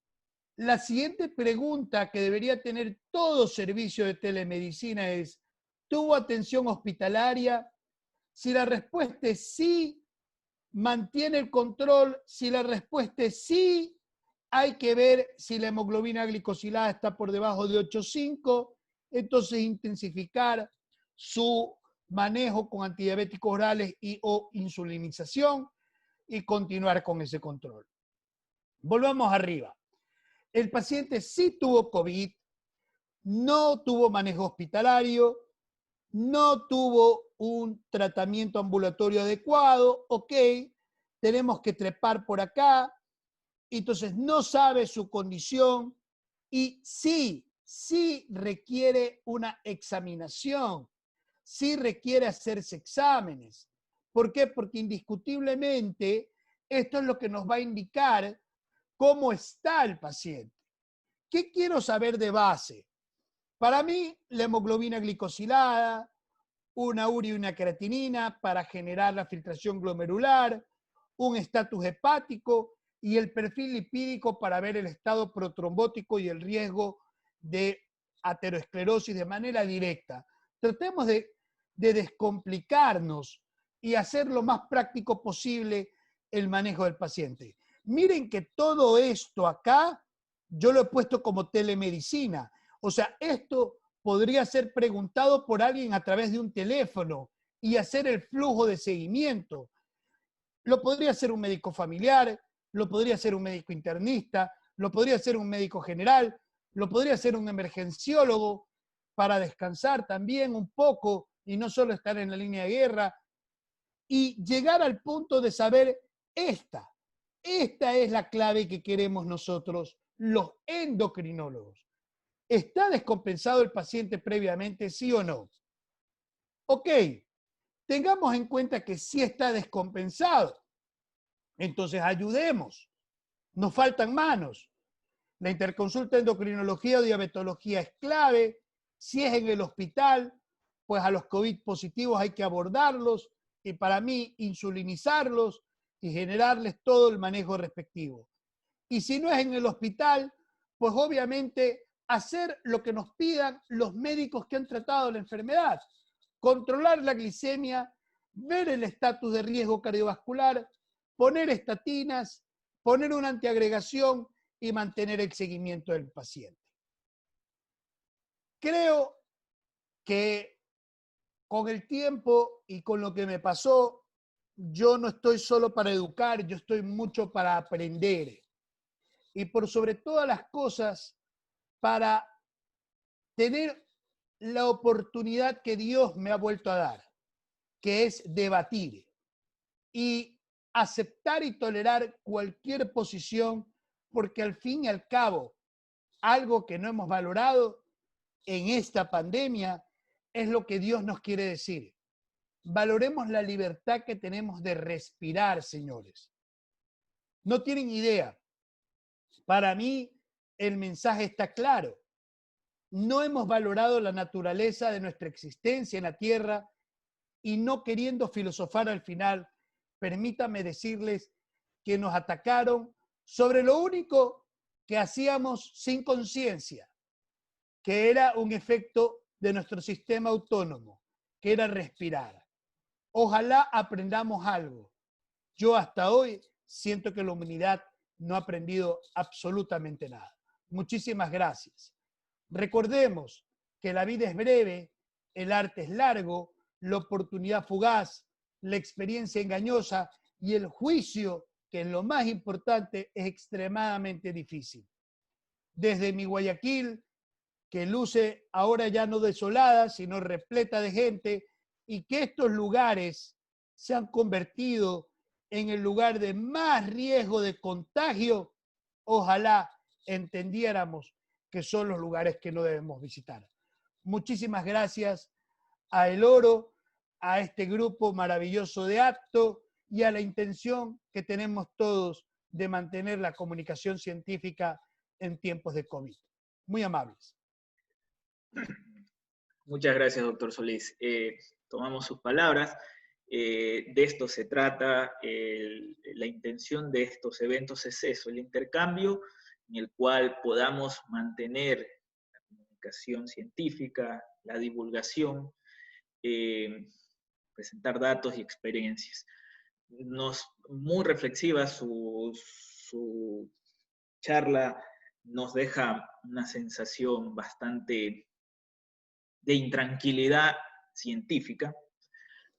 la siguiente pregunta que debería tener todo servicio de telemedicina es, ¿tuvo atención hospitalaria? Si la respuesta es sí, mantiene el control. Si la respuesta es sí, hay que ver si la hemoglobina glicosilada está por debajo de 8,5, entonces intensificar su manejo con antidiabéticos orales y o insulinización y continuar con ese control. Volvamos arriba. El paciente sí tuvo COVID, no tuvo manejo hospitalario, no tuvo un tratamiento ambulatorio adecuado, ok, tenemos que trepar por acá, entonces no sabe su condición y sí requiere una examinación, sí requiere hacerse exámenes. ¿Por qué? Porque indiscutiblemente esto es lo que nos va a indicar cómo está el paciente. ¿Qué quiero saber de base? Para mí, la hemoglobina glicosilada, una urea y una creatinina para generar la filtración glomerular, un estatus hepático y el perfil lipídico para ver el estado protrombótico y el riesgo de aterosclerosis de manera directa. Tratemos de descomplicarnos y hacer lo más práctico posible el manejo del paciente. Miren que todo esto acá yo lo he puesto como telemedicina. O sea, esto podría ser preguntado por alguien a través de un teléfono y hacer el flujo de seguimiento. Lo podría hacer un médico familiar, lo podría hacer un médico internista, lo podría hacer un médico general, lo podría hacer un emergenciólogo para descansar también un poco y no solo estar en la línea de guerra y llegar al punto de saber esta es la clave que queremos nosotros, los endocrinólogos. ¿Está descompensado el paciente previamente, sí o no? Ok, tengamos en cuenta que sí está descompensado. Entonces ayudemos. Nos faltan manos. La interconsulta de endocrinología o diabetología es clave. Si es en el hospital, pues a los COVID positivos hay que abordarlos y para mí insulinizarlos y generarles todo el manejo respectivo. Y si no es en el hospital, pues obviamente hacer lo que nos pidan los médicos que han tratado la enfermedad. Controlar la glicemia, ver el estatus de riesgo cardiovascular, poner estatinas, poner una antiagregación y mantener el seguimiento del paciente. Creo que con el tiempo y con lo que me pasó, yo no estoy solo para educar, yo estoy mucho para aprender. Y por sobre todas las cosas, para tener la oportunidad que Dios me ha vuelto a dar, que es debatir y aceptar y tolerar cualquier posición, porque al fin y al cabo, algo que no hemos valorado en esta pandemia es lo que Dios nos quiere decir. Valoremos la libertad que tenemos de respirar, señores. No tienen idea. Para mí, el mensaje está claro. No hemos valorado la naturaleza de nuestra existencia en la Tierra y no queriendo filosofar al final, permítame decirles que nos atacaron sobre lo único que hacíamos sin conciencia, que era un efecto de nuestro sistema autónomo, que era respirar. Ojalá aprendamos algo. Yo hasta hoy siento que la humanidad no ha aprendido absolutamente nada. Muchísimas gracias. Recordemos que la vida es breve, el arte es largo, la oportunidad fugaz, la experiencia engañosa y el juicio, que es lo más importante, es extremadamente difícil. Desde mi Guayaquil, que luce ahora ya no desolada, sino repleta de gente, y que estos lugares se han convertido en el lugar de más riesgo de contagio, ojalá entendiéramos que son los lugares que no debemos visitar. Muchísimas gracias a El Oro, a este grupo maravilloso de Apto y a la intención que tenemos todos de mantener la comunicación científica en tiempos de COVID. Muy amables. Muchas gracias, doctor Solís. Tomamos sus palabras. De esto se trata. La intención de estos eventos es eso, el intercambio en el cual podamos mantener la comunicación científica, la divulgación, presentar datos y experiencias. Muy reflexiva su charla, nos deja una sensación bastante de intranquilidad científica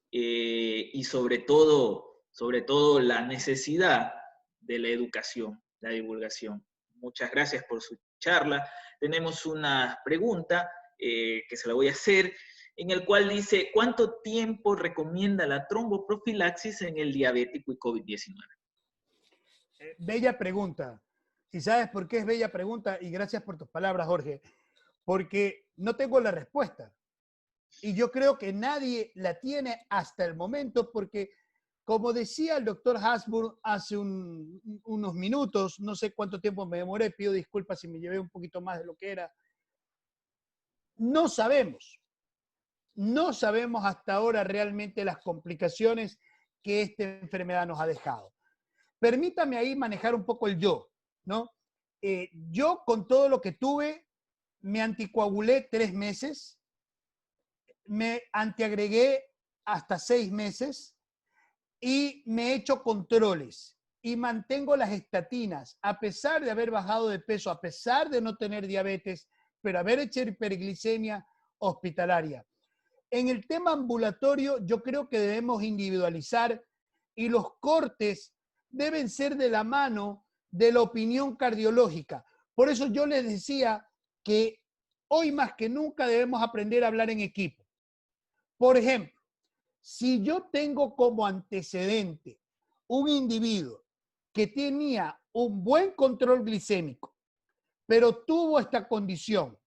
y sobre todo la necesidad de la educación, la divulgación. Muchas gracias por su charla. Tenemos una pregunta que se la voy a hacer, en el cual dice, ¿cuánto tiempo recomienda la tromboprofilaxis en el diabético y COVID-19? Bella pregunta. ¿Y sabes por qué es bella pregunta? Y gracias por tus palabras, Jorge. Porque no tengo la respuesta. Y yo creo que nadie la tiene hasta el momento porque, como decía el doctor Hasburn hace unos minutos, no sé cuánto tiempo me demoré, pido disculpas si me llevé un poquito más de lo que era, no sabemos. No sabemos hasta ahora realmente las complicaciones que esta enfermedad nos ha dejado. Permítame ahí manejar un poco el yo, ¿no? Yo con todo lo que tuve, me anticoagulé 3 meses, me antiagregué hasta 6 meses y me he hecho controles y mantengo las estatinas a pesar de haber bajado de peso, a pesar de no tener diabetes, pero haber hecho hiperglicemia hospitalaria. En el tema ambulatorio, yo creo que debemos individualizar y los cortes deben ser de la mano de la opinión cardiológica. Por eso yo les decía que hoy más que nunca debemos aprender a hablar en equipo. Por ejemplo, si yo tengo como antecedente un individuo que tenía un buen control glicémico, pero tuvo esta condición,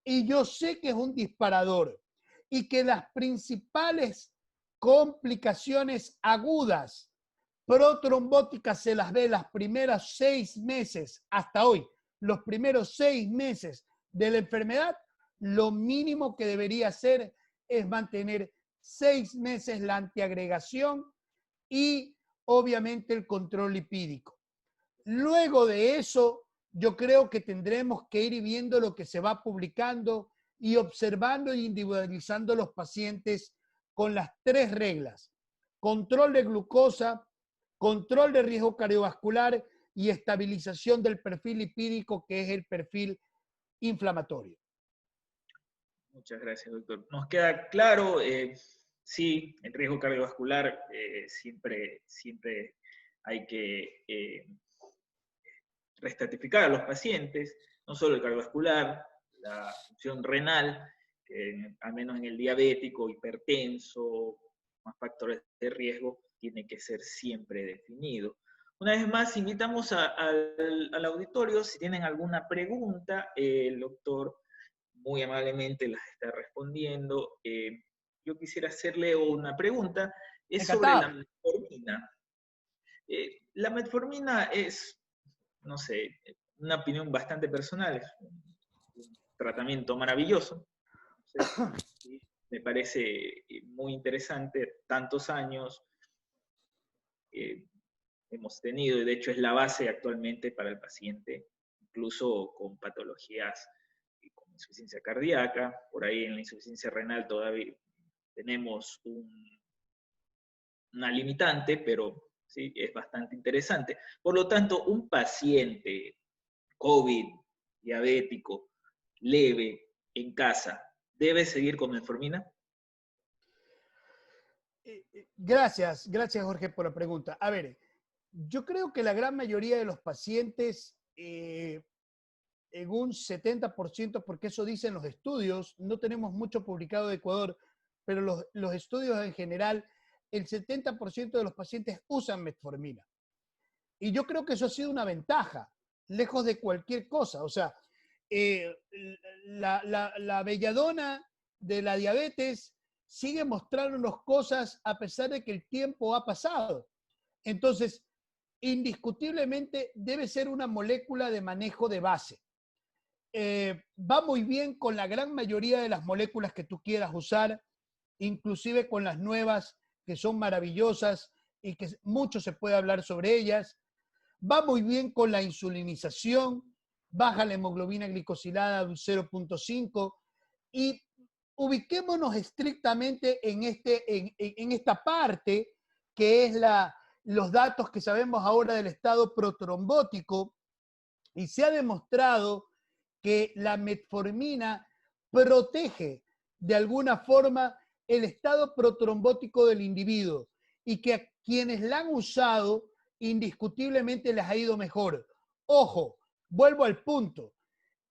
y yo sé que es un disparador y que las principales complicaciones agudas protrombóticas se las ve las primeras 6 meses hasta hoy, los primeros 6 meses de la enfermedad, lo mínimo que debería hacer es mantener 6 meses la antiagregación y obviamente el control lipídico. Luego de eso, yo creo que tendremos que ir viendo lo que se va publicando y observando e individualizando los pacientes con las 3 reglas: control de glucosa, control de riesgo cardiovascular y estabilización del perfil lipídico, que es el perfil inflamatorio. Muchas gracias, doctor. Nos queda claro, sí, el riesgo cardiovascular siempre hay que reestratificar a los pacientes, no solo el cardiovascular, la función renal, que al menos en el diabético, hipertenso, más factores de riesgo, tiene que ser siempre definido. Una vez más, invitamos al auditorio, si tienen alguna pregunta, el doctor muy amablemente las está respondiendo. Yo quisiera hacerle una pregunta, es sobre la metformina. La metformina es, no sé, una opinión bastante personal, es un tratamiento maravilloso. ¿Sí? Me parece muy interesante, tantos años hemos tenido, y de hecho es la base actualmente para el paciente, incluso con patologías como insuficiencia cardíaca, por ahí en la insuficiencia renal todavía tenemos una limitante, pero sí, es bastante interesante. Por lo tanto, un paciente COVID, diabético, leve, en casa, ¿debe seguir con metformina? Gracias Jorge por la pregunta. A ver, yo creo que la gran mayoría de los pacientes, en un 70%, porque eso dicen los estudios, no tenemos mucho publicado de Ecuador, pero los estudios en general, el 70% de los pacientes usan metformina. Y yo creo que eso ha sido una ventaja, lejos de cualquier cosa. O sea, la belladona de la diabetes sigue mostrándonos cosas a pesar de que el tiempo ha pasado. Entonces, indiscutiblemente debe ser una molécula de manejo de base. Va muy bien con la gran mayoría de las moléculas que tú quieras usar, inclusive con las nuevas que son maravillosas y que mucho se puede hablar sobre ellas. Va muy bien con la insulinización, baja la hemoglobina glicosilada de un 0.5 y ubiquémonos estrictamente en esta parte que es los datos que sabemos ahora del estado protrombótico, y se ha demostrado que la metformina protege de alguna forma el estado protrombótico del individuo y que a quienes la han usado indiscutiblemente les ha ido mejor. Ojo, vuelvo al punto.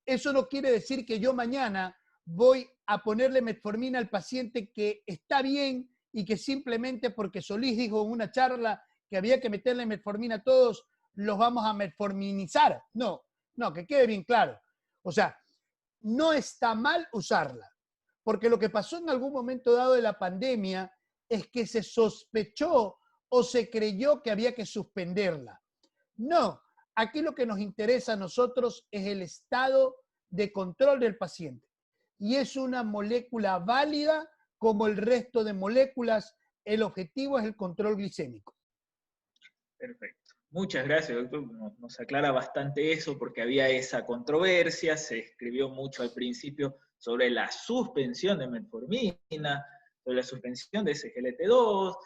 Eso no quiere decir que yo mañana voy a ponerle metformina al paciente que está bien y que simplemente porque Solís dijo en una charla que había que meterle metformina a todos, los vamos a metforminizar. No, que quede bien claro. O sea, no está mal usarla, porque lo que pasó en algún momento dado de la pandemia es que se sospechó o se creyó que había que suspenderla. No, aquí lo que nos interesa a nosotros es el estado de control del paciente. Y es una molécula válida como el resto de moléculas. El objetivo es el control glicémico. Perfecto. Muchas gracias, doctor. Nos aclara bastante eso porque había esa controversia, se escribió mucho al principio sobre la suspensión de metformina, sobre la suspensión de SGLT2.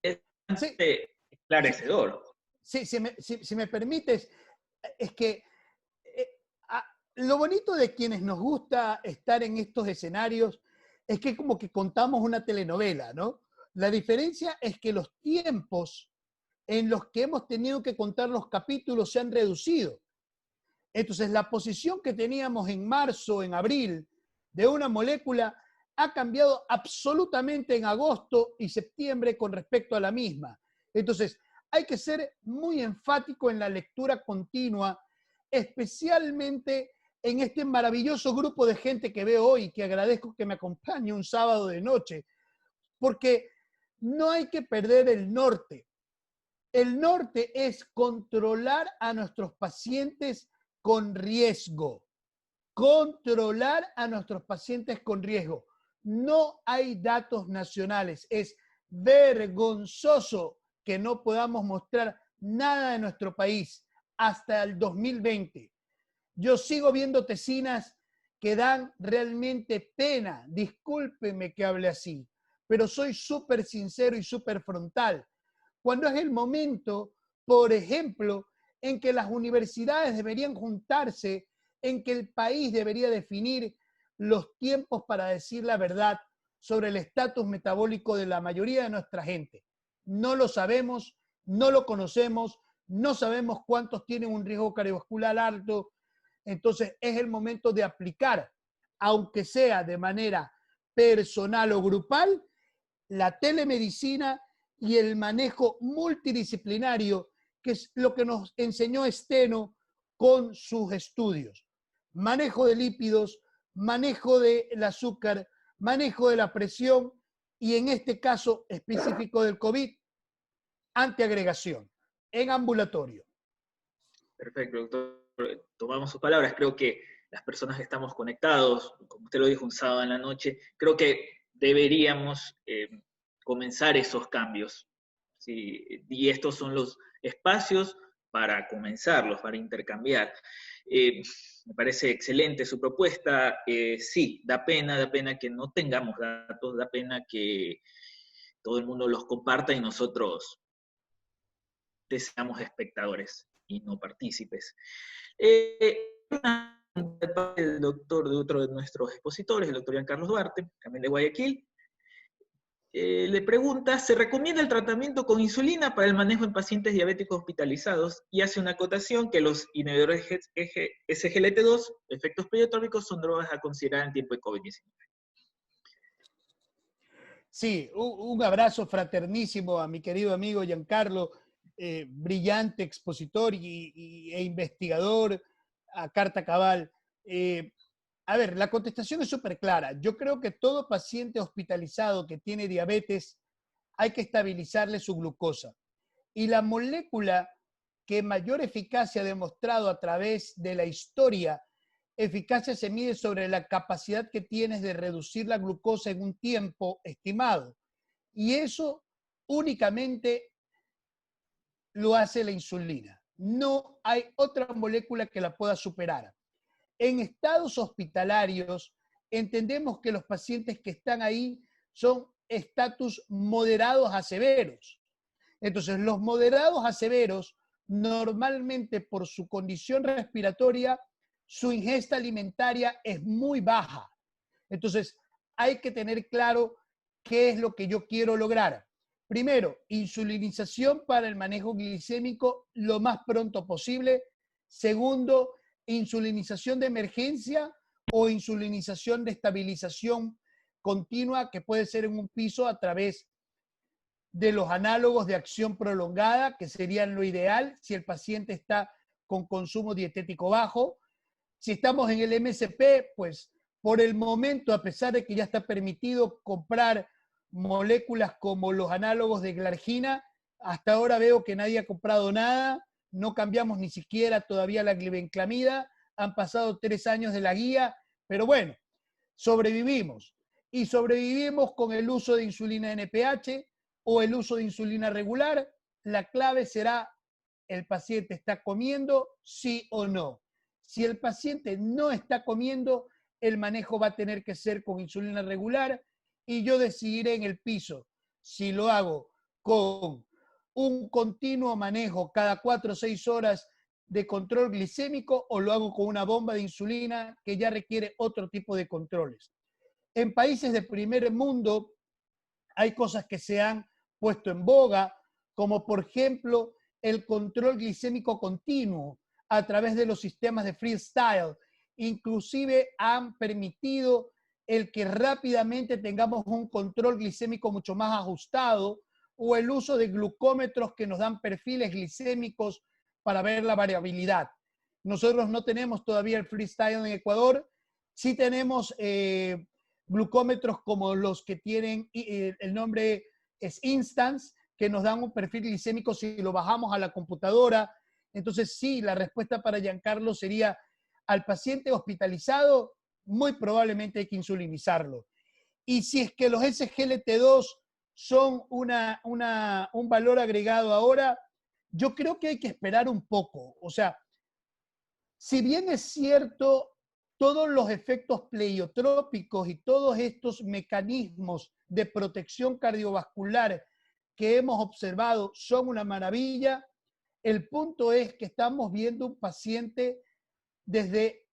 Es bastante esclarecedor. Sí, si me permites, es que lo bonito de quienes nos gusta estar en estos escenarios es que como que contamos una telenovela, ¿no? La diferencia es que los tiempos en los que hemos tenido que contar los capítulos se han reducido. Entonces, la posición que teníamos en marzo, en abril, de una molécula ha cambiado absolutamente en agosto y septiembre con respecto a la misma. Entonces, hay que ser muy enfático en la lectura continua, especialmente en este maravilloso grupo de gente que veo hoy, que agradezco que me acompañe un sábado de noche, porque no hay que perder el norte. El norte es controlar a nuestros pacientes con riesgo. Controlar a nuestros pacientes con riesgo. No hay datos nacionales. Es vergonzoso que no podamos mostrar nada de nuestro país hasta el 2020. Yo sigo viendo tesinas que dan realmente pena. Discúlpeme que hable así, pero soy súper sincero y súper frontal. Cuando es el momento, por ejemplo, en que las universidades deberían juntarse, en que el país debería definir los tiempos para decir la verdad sobre el estatus metabólico de la mayoría de nuestra gente. No lo sabemos, no lo conocemos, no sabemos cuántos tienen un riesgo cardiovascular alto. Entonces es el momento de aplicar, aunque sea de manera personal o grupal, la telemedicina y el manejo multidisciplinario, que es lo que nos enseñó Steno con sus estudios. Manejo de lípidos, manejo del azúcar, manejo de la presión y en este caso específico del COVID, antiagregación en ambulatorio. Perfecto, doctor. Tomamos sus palabras. Creo que las personas que estamos conectados, como usted lo dijo, un sábado en la noche, creo que deberíamos comenzar esos cambios. ¿Sí? Y estos son los espacios para comenzarlos, para intercambiar. Me parece excelente su propuesta. Sí, da pena que no tengamos datos, da pena que todo el mundo los comparta y nosotros seamos espectadores y no partícipes. Una pregunta del doctor, de otro de nuestros expositores, el doctor Giancarlo Duarte, también de Guayaquil, le pregunta, ¿se recomienda el tratamiento con insulina para el manejo en pacientes diabéticos hospitalizados? Y hace una acotación que los inhibidores SGLT2, efectos pleiotrópicos, son drogas a considerar en tiempo de COVID-19. Sí, un abrazo fraternísimo a mi querido amigo Giancarlo, brillante expositor e investigador a carta cabal. A ver, la contestación es súper clara. Yo creo que todo paciente hospitalizado que tiene diabetes hay que estabilizarle su glucosa. Y la molécula que mayor eficacia ha demostrado a través de la historia, eficacia se mide sobre la capacidad que tienes de reducir la glucosa en un tiempo estimado. Y eso únicamente lo hace la insulina. No hay otra molécula que la pueda superar. En estados hospitalarios, entendemos que los pacientes que están ahí son estatus moderados a severos. Entonces, los moderados a severos, normalmente por su condición respiratoria, su ingesta alimentaria es muy baja. Entonces, hay que tener claro qué es lo que yo quiero lograr. Primero, insulinización para el manejo glicémico lo más pronto posible. Segundo, insulinización de emergencia o insulinización de estabilización continua, que puede ser en un piso a través de los análogos de acción prolongada, que serían lo ideal si el paciente está con consumo dietético bajo. Si estamos en el MSP, pues por el momento, a pesar de que ya está permitido comprar moléculas como los análogos de glargina, hasta ahora veo que nadie ha comprado nada, no cambiamos ni siquiera todavía la glibenclamida, han pasado 3 años de la guía, pero bueno, sobrevivimos. Y sobrevivimos con el uso de insulina NPH o el uso de insulina regular. La clave será, ¿el paciente está comiendo, sí o no? Si el paciente no está comiendo, el manejo va a tener que ser con insulina regular y yo decidiré en el piso si lo hago con un continuo manejo cada 4 o 6 horas de control glicémico o lo hago con una bomba de insulina que ya requiere otro tipo de controles. En países de primer mundo hay cosas que se han puesto en boga, como por ejemplo el control glicémico continuo a través de los sistemas de freestyle. Inclusive han permitido el que rápidamente tengamos un control glicémico mucho más ajustado o el uso de glucómetros que nos dan perfiles glicémicos para ver la variabilidad. Nosotros no tenemos todavía el freestyle en Ecuador. Sí tenemos glucómetros como los que tienen, el nombre es Instance, que nos dan un perfil glicémico si lo bajamos a la computadora. Entonces, sí, la respuesta para Giancarlo sería, al paciente hospitalizado, muy probablemente hay que insulinizarlo. Y si es que los SGLT2 son un valor agregado ahora, yo creo que hay que esperar un poco. O sea, si bien es cierto, todos los efectos pleiotrópicos y todos estos mecanismos de protección cardiovascular que hemos observado son una maravilla, el punto es que estamos viendo un paciente desde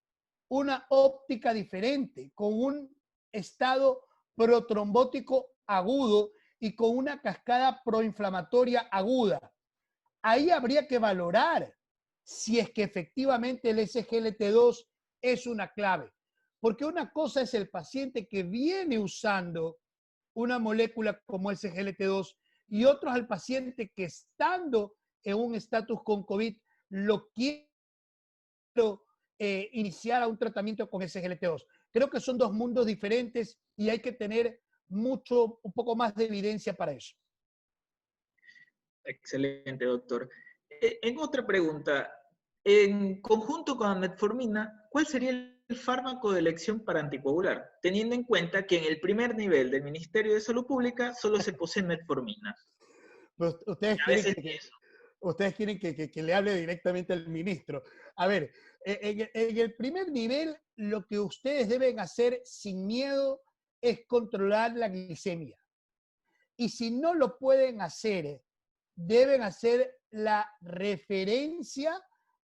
una óptica diferente, con un estado protrombótico agudo y con una cascada proinflamatoria aguda. Ahí habría que valorar si es que efectivamente el SGLT2 es una clave. Porque una cosa es el paciente que viene usando una molécula como el SGLT2 y otro es el paciente que estando en un estatus con COVID lo quiero iniciar a un tratamiento con SGLT2. Creo que son dos mundos diferentes y hay que tener un poco más de evidencia para eso. Excelente, doctor. En otra pregunta, en conjunto con la metformina, ¿cuál sería el fármaco de elección para anticoagular? Teniendo en cuenta que en el primer nivel del Ministerio de Salud Pública solo se posee metformina. Pues A veces eso. ustedes quieren que le hable directamente al ministro. A ver, en el primer nivel, lo que ustedes deben hacer sin miedo es controlar la glicemia. Y si no lo pueden hacer, deben hacer la referencia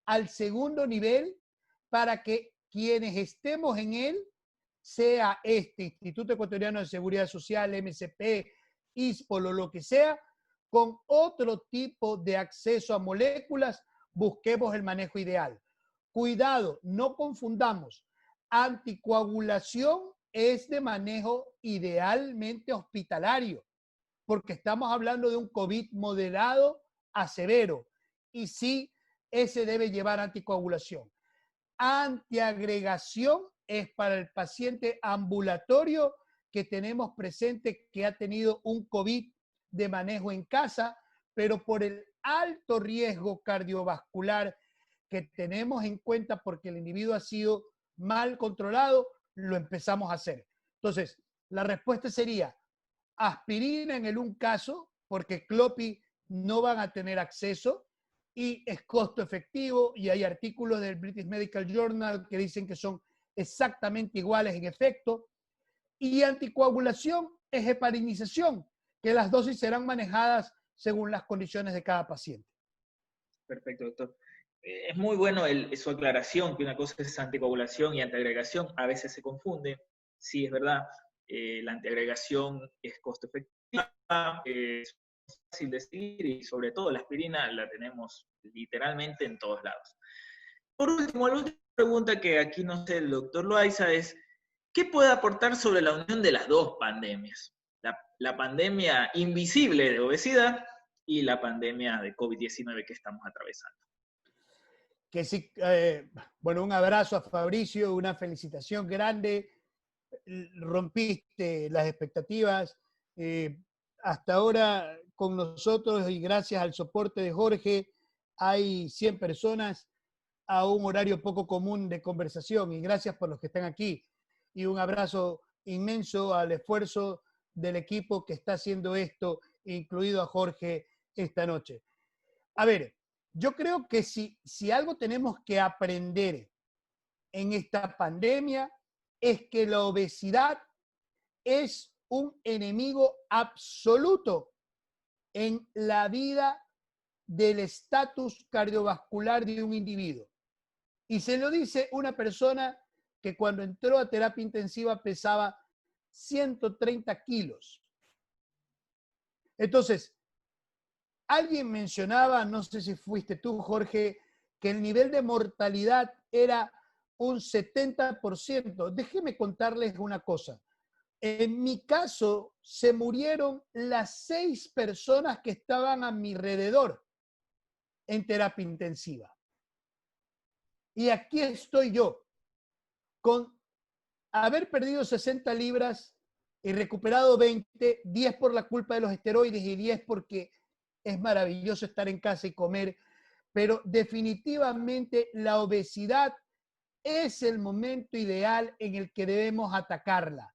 al segundo nivel para que quienes estemos en él, sea este Instituto Ecuatoriano de Seguridad Social, MSP, ISPOL o lo que sea, con otro tipo de acceso a moléculas, busquemos el manejo ideal. Cuidado, no confundamos. Anticoagulación es de manejo idealmente hospitalario, porque estamos hablando de un COVID moderado a severo. Y sí, ese debe llevar anticoagulación. Antiagregación es para el paciente ambulatorio que tenemos presente que ha tenido un COVID de manejo en casa, pero por el alto riesgo cardiovascular que tenemos en cuenta porque el individuo ha sido mal controlado, lo empezamos a hacer. Entonces, la respuesta sería aspirina en el un caso, porque Clopi no van a tener acceso y es costo efectivo y hay artículos del British Medical Journal que dicen que son exactamente iguales en efecto. Y anticoagulación es heparinización, que las dosis serán manejadas según las condiciones de cada paciente. Perfecto, doctor. Es muy bueno su aclaración, que una cosa es anticoagulación y antiagregación. A veces se confunde. Sí, es verdad. La antiagregación es costo efectiva, es fácil de seguir y sobre todo la aspirina la tenemos literalmente en todos lados. Por último, la última pregunta que aquí nos hace el doctor Loaiza es, ¿qué puede aportar sobre la unión de las dos pandemias? La pandemia invisible de obesidad y la pandemia de COVID-19 que estamos atravesando. Que sí, bueno, un abrazo a Fabricio, una felicitación grande, rompiste las expectativas. Hasta ahora con nosotros y gracias al soporte de Jorge hay 100 personas a un horario poco común de conversación y gracias por los que están aquí. Y un abrazo inmenso al esfuerzo del equipo que está haciendo esto, incluido a Jorge esta noche. A ver, yo creo que si algo tenemos que aprender en esta pandemia es que la obesidad es un enemigo absoluto en la vida del estatus cardiovascular de un individuo. Y se lo dice una persona que cuando entró a terapia intensiva pesaba 130 kilos. Entonces, alguien mencionaba, no sé si fuiste tú, Jorge, que el nivel de mortalidad era un 70%. Déjeme contarles una cosa. En mi caso, se murieron las 6 personas que estaban a mi alrededor en terapia intensiva. Y aquí estoy yo, con haber perdido 60 libras y recuperado 20, 10 por la culpa de los esteroides y 10 porque es maravilloso estar en casa y comer, pero definitivamente la obesidad es el momento ideal en el que debemos atacarla.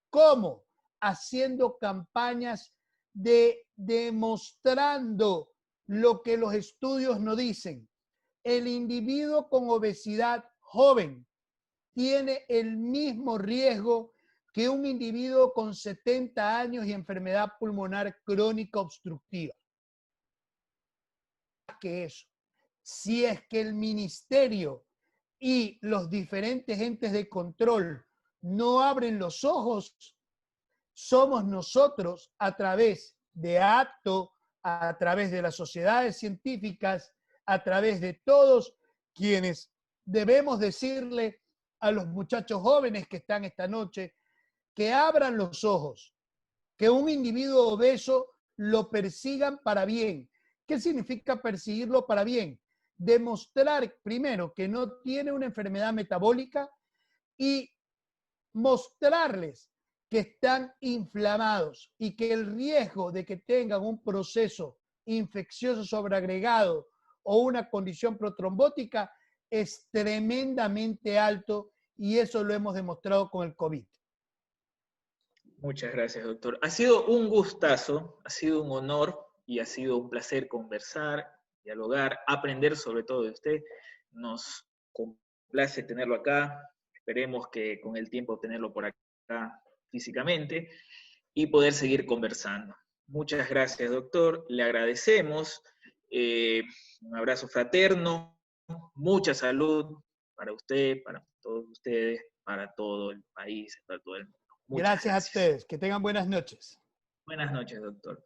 ¿Cómo? Haciendo campañas de demostrando lo que los estudios nos dicen. El individuo con obesidad joven tiene el mismo riesgo que un individuo con 70 años y enfermedad pulmonar crónica obstructiva. Que eso, si es que el ministerio y los diferentes entes de control no abren los ojos, somos nosotros a través de ACTO, a través de las sociedades científicas, a través de todos quienes debemos decirle a los muchachos jóvenes que están esta noche que abran los ojos, que un individuo obeso lo persigan para bien. ¿Qué significa perseguirlo para bien? Demostrar primero que no tiene una enfermedad metabólica y mostrarles que están inflamados y que el riesgo de que tengan un proceso infeccioso sobreagregado o una condición protrombótica es tremendamente alto y eso lo hemos demostrado con el COVID. Muchas gracias, doctor. Ha sido un gustazo, ha sido un honor y ha sido un placer conversar, dialogar, aprender sobre todo de usted. Nos complace tenerlo acá. Esperemos que con el tiempo tenerlo por acá físicamente y poder seguir conversando. Muchas gracias, doctor. Le agradecemos. Un abrazo fraterno, mucha salud para usted, para todos ustedes, para todo el país, para todo el mundo. Muchas Gracias a gracias. ustedes. Que tengan buenas noches. Buenas noches, doctor.